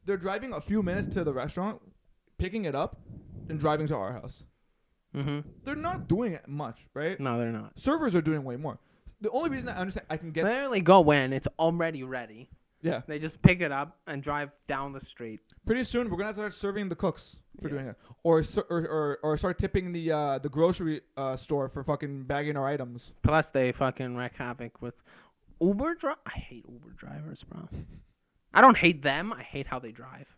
Speaker 1: they're driving a few minutes to the restaurant, picking it up, and driving to our house.
Speaker 2: Mm-hmm.
Speaker 1: They're not doing much, right?
Speaker 2: No, they're not.
Speaker 1: Servers are doing way more. The only reason I understand I can get
Speaker 2: they only go when it's already ready.
Speaker 1: Yeah.
Speaker 2: They just pick it up and drive down the street.
Speaker 1: Pretty soon we're gonna have to start serving the cooks for doing it, or start tipping the grocery store for fucking bagging our items.
Speaker 2: Plus they fucking wreak havoc with Uber. I hate Uber drivers, bro. I don't hate them. I hate how they drive.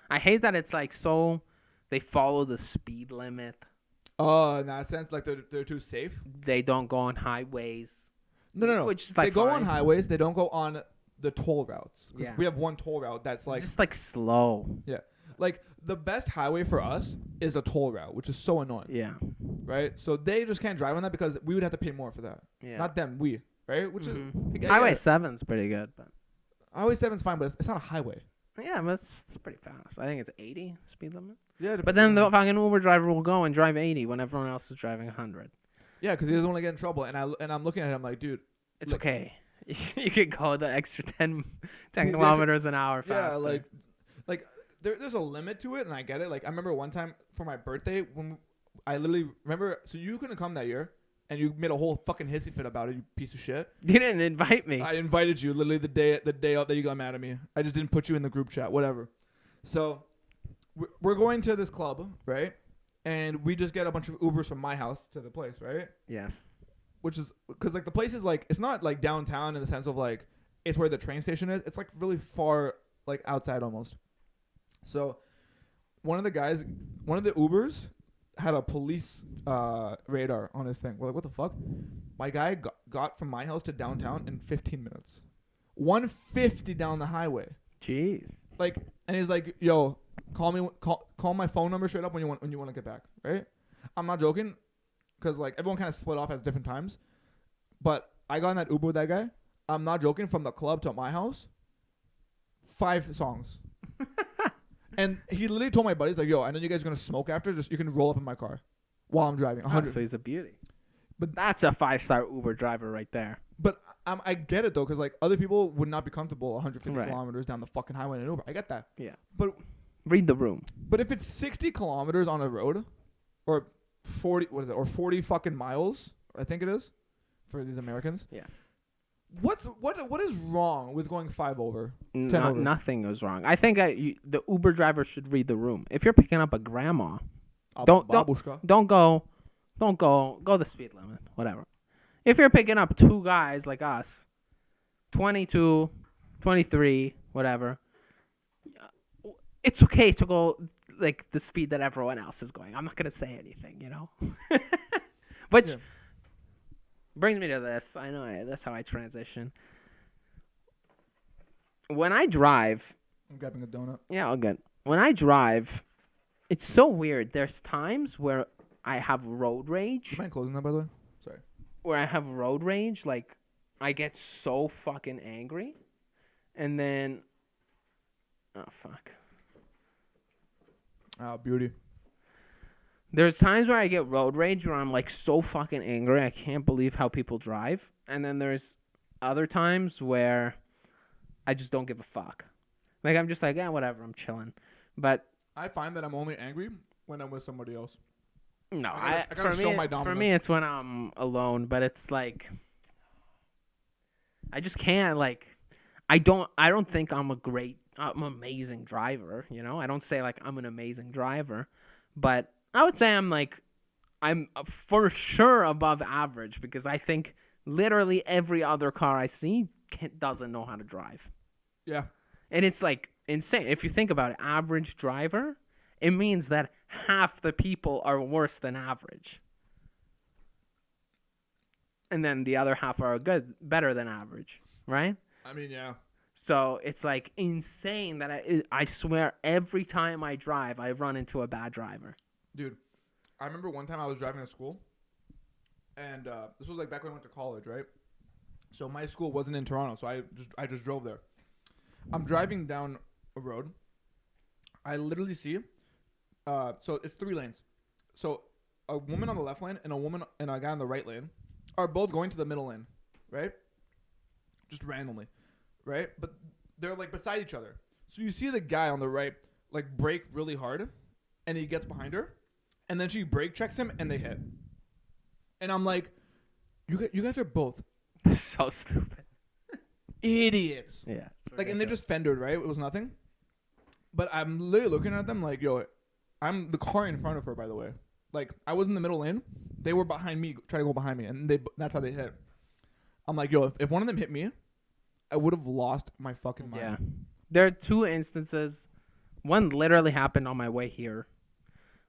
Speaker 2: I hate that it's like so they follow the speed limit.
Speaker 1: In that sense, like they're too safe.
Speaker 2: They don't go on highways.
Speaker 1: No.
Speaker 2: Which is like
Speaker 1: they go on highways. They don't go on the toll routes.
Speaker 2: Yeah.
Speaker 1: We have one toll route that's like
Speaker 2: it's just like slow.
Speaker 1: Yeah. Like the best highway for us is a toll route, which is so annoying.
Speaker 2: Yeah.
Speaker 1: Right. So they just can't drive on that because we would have to pay more for that.
Speaker 2: Yeah.
Speaker 1: Not them. We. Right. Which is
Speaker 2: Highway 7's pretty good, but
Speaker 1: Highway 7's fine, but it's not a highway.
Speaker 2: Yeah, but it's pretty fast. I think it's 80 speed limit.
Speaker 1: Yeah,
Speaker 2: but then the fucking Uber driver will go and drive 80 when everyone else is driving 100.
Speaker 1: Yeah, because he doesn't want to get in trouble. And I'm looking at him like, dude,
Speaker 2: it's okay. You could go the extra 10 kilometers an hour faster.
Speaker 1: Yeah, like there's a limit to it, and I get it. Like I remember one time for my birthday when I literally remember. So you couldn't come that year, and you made a whole fucking hissy fit about it. You piece of shit.
Speaker 2: You didn't invite me.
Speaker 1: I invited you literally the day out that you got mad at me. I just didn't put you in the group chat. Whatever. So we're going to this club, right? And we just get a bunch of Ubers from my house to the place, right?
Speaker 2: Yes.
Speaker 1: Which is because like the place is like it's not like downtown in the sense of like it's where the train station is. It's like really far, like outside almost. So one of the Ubers had a police radar on his thing. We're like, what the fuck? My guy got from my house to downtown in 15 minutes. 150 down the highway.
Speaker 2: Jeez.
Speaker 1: Like, and he's like, yo, call my phone number straight up when you want to get back, right? I'm not joking, because like everyone kind of split off at different times. But I got in that Uber with that guy. I'm not joking. From the club to my house, 5 songs. And he literally told my buddies like, yo, I know you guys are gonna smoke after. Just you can roll up in my car while I'm driving. 100.
Speaker 2: So he's a beauty. But that's a 5-star Uber driver right there.
Speaker 1: But I get it though, because like other people would not be comfortable 150
Speaker 2: right.
Speaker 1: kilometers down the fucking highway in an Uber. I get that.
Speaker 2: Yeah.
Speaker 1: But
Speaker 2: read the room.
Speaker 1: But if it's 60 kilometers on a road, or 40, what is it, or 40 fucking miles, I think it is, for these Americans.
Speaker 2: Yeah.
Speaker 1: What is wrong with going 5 over? 10 over?
Speaker 2: Nothing is wrong. I think the Uber driver should read the room. If you're picking up a grandma, don't go the speed limit, whatever. If you're picking up 2 guys like us, 22, 23, whatever, it's okay to go like the speed that everyone else is going. I'm not gonna say anything, you know. Which brings me to this. I know that's how I transition. When I drive,
Speaker 1: I'm grabbing a donut.
Speaker 2: Yeah, all good. When I drive, it's so weird. There's times where I have road rage.
Speaker 1: Do you mind closing that, by the way? Sorry.
Speaker 2: Where I have road rage, like I get so fucking angry, and then, oh fuck.
Speaker 1: Oh, beauty.
Speaker 2: There's times where I get road rage where I'm like so fucking angry I can't believe how people drive, and then there's other times where I just don't give a fuck. Like I'm just like, whatever, I'm chilling. But
Speaker 1: I find that I'm only angry when I'm with somebody else.
Speaker 2: No,
Speaker 1: I gotta show my dominance.
Speaker 2: For me, it's when I'm alone. But it's like I just can't. Like I don't think I'm I'm an amazing driver. You know, I don't say like I'm an amazing driver, but I would say I'm for sure above average, because I think literally every other car I see doesn't know how to drive.
Speaker 1: Yeah.
Speaker 2: And it's like insane. If you think about it, average driver, it means that half the people are worse than average. And then the other half are better than average, right?
Speaker 1: I mean, yeah.
Speaker 2: So it's like insane that I swear every time I drive, I run into a bad driver.
Speaker 1: Dude, I remember one time I was driving to school, and this was like back when I went to college, right? So my school wasn't in Toronto, so I just drove there. I'm driving down a road. I literally see, so it's 3 lanes. So a woman on the left lane and a guy on the right lane are both going to the middle lane, right? Just randomly, right? But they're like beside each other. So you see the guy on the right like brake really hard, and he gets behind her, and then she brake checks him, and they hit. And I'm like, you guys are both
Speaker 2: so stupid,
Speaker 1: idiots.
Speaker 2: Yeah,
Speaker 1: like, and they just fendered, right? It was nothing. But I'm literally looking at them like, yo, I'm the car in front of her, by the way. Like, I was in the middle lane. They were behind me, trying to go behind me, and that's how they hit. I'm like, yo, if one of them hit me, I would have lost my fucking mind.
Speaker 2: Yeah. There are 2 instances. One literally happened on my way here.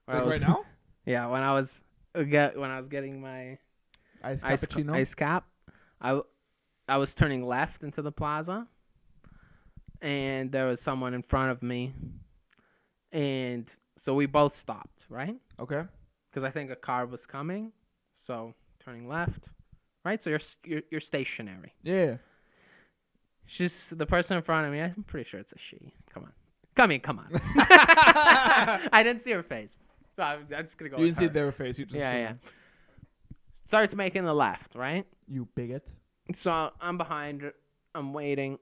Speaker 1: Like right now?
Speaker 2: Yeah, when I was getting my ice cap, I was turning left into the plaza, and there was someone in front of me, and so we both stopped, right?
Speaker 1: Okay.
Speaker 2: Because I think a car was coming, so turning left, right? So you're stationary.
Speaker 1: Yeah.
Speaker 2: She's the person in front of me. I'm pretty sure it's a she. Come on. I didn't see her face. I'm just gonna go.
Speaker 1: You didn't see their face. You just
Speaker 2: yeah. Starts making the left, right?
Speaker 1: You bigot.
Speaker 2: So I'm behind her. I'm waiting,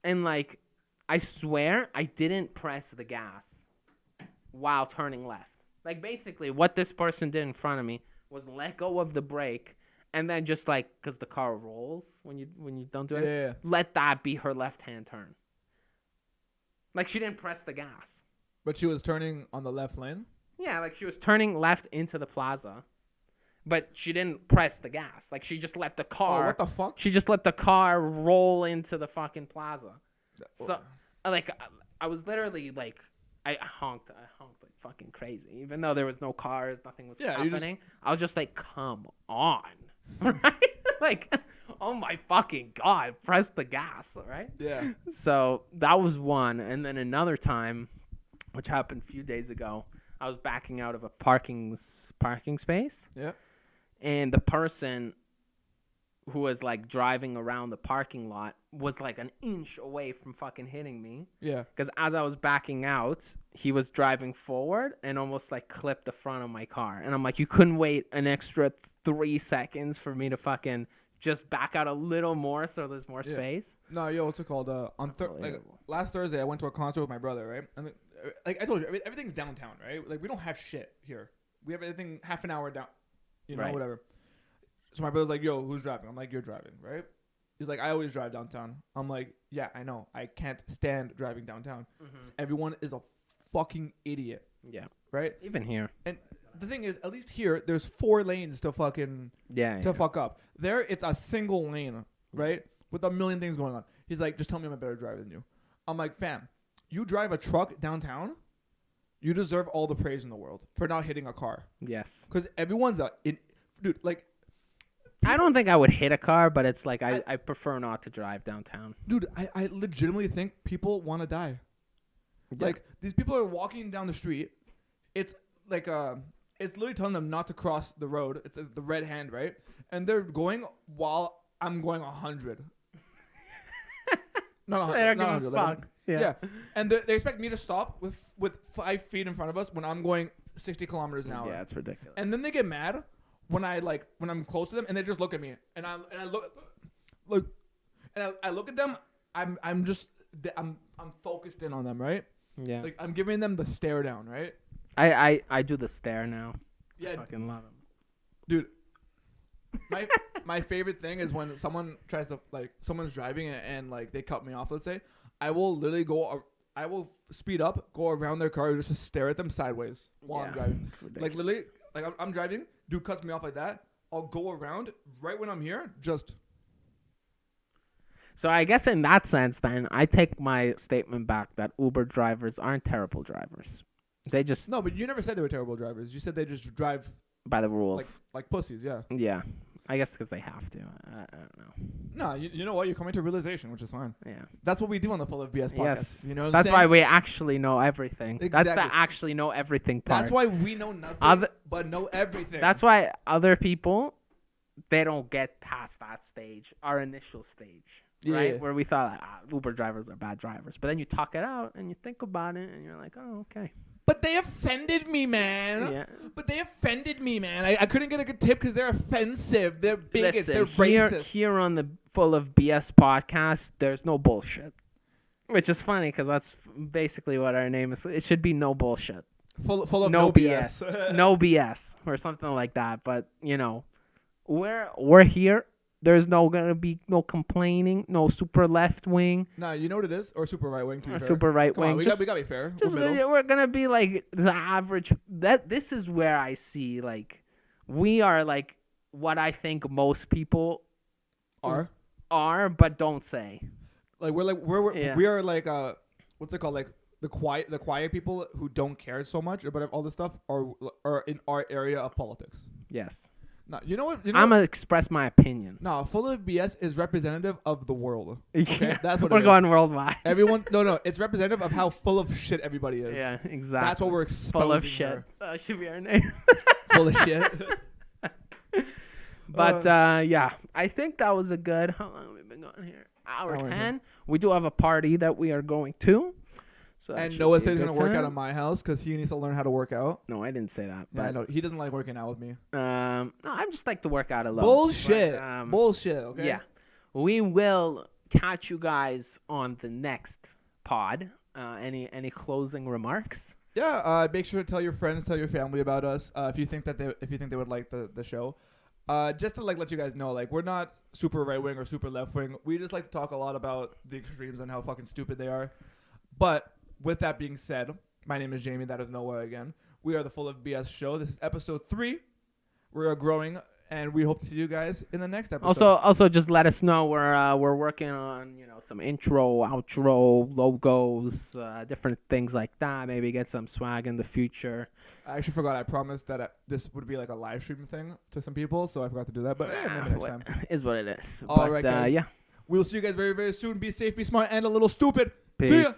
Speaker 2: and like, I swear I didn't press the gas while turning left. Like, basically, what this person did in front of me was let go of the brake, and then just like, because the car rolls when you don't do it,
Speaker 1: yeah.
Speaker 2: let that be her left-hand turn. Like, she didn't press the gas.
Speaker 1: But she was turning on the left lane?
Speaker 2: Yeah, like, she was turning left into the plaza, but she didn't press the gas. Like, she just let the car...
Speaker 1: Oh, what the fuck?
Speaker 2: She just let the car roll into the fucking plaza. So, like, I was literally, like... I honked like fucking crazy. Even though there was no cars, nothing was happening. I was just like, come on. Right? Like, oh my fucking God, press the gas, right?
Speaker 1: Yeah.
Speaker 2: So that was one. And then another time, which happened a few days ago, I was backing out of a parking space.
Speaker 1: Yeah.
Speaker 2: And the person who was like driving around the parking lot was like an inch away from fucking hitting me.
Speaker 1: Yeah.
Speaker 2: Because as I was backing out, he was driving forward and almost like clipped the front of my car. And I'm like, you couldn't wait an extra 3 seconds for me to fucking just back out a little more so there's more space?
Speaker 1: No, yo, what's it called? Like last Thursday, I went to a concert with my brother, right? And like I told you, everything's downtown, right? Like, we don't have shit here. We have everything half an hour down, whatever. So my brother's like, yo, who's driving? I'm like, you're driving, right? He's like, I always drive downtown. I'm like, yeah, I know. I can't stand driving downtown. Mm-hmm. Everyone is a fucking idiot.
Speaker 2: Yeah.
Speaker 1: Right?
Speaker 2: Even here.
Speaker 1: And the thing is, at least here, there's 4 lanes to fucking... fuck up. There, it's a single lane, right? With a million things going on. He's like, just tell me I'm a better driver than you. I'm like, fam, you drive a truck downtown, you deserve all the praise in the world for not hitting a car.
Speaker 2: Yes.
Speaker 1: Because everyone's dude, like...
Speaker 2: I don't think I would hit a car, but it's like I prefer not to drive downtown.
Speaker 1: Dude, I legitimately think people want to die. Yeah. Like, these people are walking down the street. It's like it's literally telling them not to cross the road. It's the red hand, right? And they're going while I'm going 100. Not 100.
Speaker 2: They're
Speaker 1: not
Speaker 2: gonna
Speaker 1: 100.
Speaker 2: fuck. Yeah.
Speaker 1: And they expect me to stop with 5 feet in front of us when I'm going 60 kilometers an hour.
Speaker 2: Yeah, it's ridiculous.
Speaker 1: And then they get mad when I'm close to them, and they just look at me, and I look at them. I'm focused in on them, right?
Speaker 2: Yeah.
Speaker 1: Like, I'm giving them the stare down, right?
Speaker 2: I do the stare now.
Speaker 1: Yeah.
Speaker 2: I fucking love them.
Speaker 1: Dude, my favorite thing is when someone tries to, like, someone's driving and like they cut me off, let's say, I will literally I will speed up, go around their car just to stare at them sideways while I'm driving. Like, literally, like, I'm driving, dude cuts me off like that, I'll go around right when I'm here, just...
Speaker 2: So I guess in that sense, then I take my statement back that Uber drivers aren't terrible drivers. They just
Speaker 1: No, but you never said they were terrible drivers. You said they just drive
Speaker 2: by the rules.
Speaker 1: like pussies. Yeah.
Speaker 2: Yeah. I guess because they have to. I don't know.
Speaker 1: No, you know what? You're coming to realization, which is fine.
Speaker 2: Yeah.
Speaker 1: That's what we do on the Full of BS podcast.
Speaker 2: Yes.
Speaker 1: You know what I'm
Speaker 2: That's
Speaker 1: saying?
Speaker 2: why we actually know everything.
Speaker 1: Exactly.
Speaker 2: That's the actually know everything part.
Speaker 1: That's why we know nothing, but know everything.
Speaker 2: That's why other people, they don't get past that stage, our initial stage, right? Where we thought Uber drivers are bad drivers. But then you talk it out and you think about it and you're like, oh, okay.
Speaker 1: But they offended me, man.
Speaker 2: Yeah.
Speaker 1: But they offended me, man. I couldn't get a good tip because they're offensive. They're bigots.
Speaker 2: Listen,
Speaker 1: they're racist.
Speaker 2: Here on the Full of BS podcast, there's no bullshit. Which is funny because that's basically what our name is. It should be no bullshit.
Speaker 1: Full of no BS.
Speaker 2: No BS or something like that. But, we're here. There's gonna be no complaining, no super left wing.
Speaker 1: Nah, you know what it is? Or super right wing, to be fair.
Speaker 2: Super right wing.
Speaker 1: We gotta be fair.
Speaker 2: We're gonna be like the average. This is where I see like we are like what I think most people are, but don't say.
Speaker 1: Like we are like what's it called? Like the quiet people who don't care so much about all this stuff are in our area of politics.
Speaker 2: Yes.
Speaker 1: No, you know what?
Speaker 2: I'm gonna express my opinion.
Speaker 1: No, Full of BS is representative of the world. Okay? That's what
Speaker 2: we're going worldwide.
Speaker 1: Everyone, no, it's representative of how full of shit everybody is.
Speaker 2: Yeah, exactly.
Speaker 1: That's what we're exposing.
Speaker 2: Full of shit. Should be our name.
Speaker 1: Full of shit.
Speaker 2: But yeah, I think that was a good. How long have we been going here? Hour 10. We do have a party that we are going to. So
Speaker 1: and Noah says he's going to work out at my house because he needs to learn how to work out.
Speaker 2: No, I didn't say that.
Speaker 1: But yeah, I know. He doesn't like working out with me.
Speaker 2: No, I just like to work out alone.
Speaker 1: Bullshit. Bullshit, okay?
Speaker 2: Yeah. We will catch you guys on the next pod. Any closing remarks?
Speaker 1: Yeah, make sure to tell your friends, tell your family about us if you think they would like the show. Just to let you guys know, we're not super right wing or super left wing. We just like to talk a lot about the extremes and how fucking stupid they are. But with that being said, my name is Jamie. That is Noah again. We are the Full of BS show. This is episode 3. We are growing, and we hope to see you guys in the next episode.
Speaker 2: Also, just let us know we're working on some intro, outro, logos, different things like that. Maybe get some swag in the future.
Speaker 1: I actually forgot. I promised that this would be like a live stream thing to some people, so I forgot to do that. But maybe next time.
Speaker 2: Is what it is.
Speaker 1: All right, guys.
Speaker 2: Yeah.
Speaker 1: We'll see you guys very, very soon. Be safe, be smart, and a little stupid.
Speaker 2: Peace.
Speaker 1: See ya.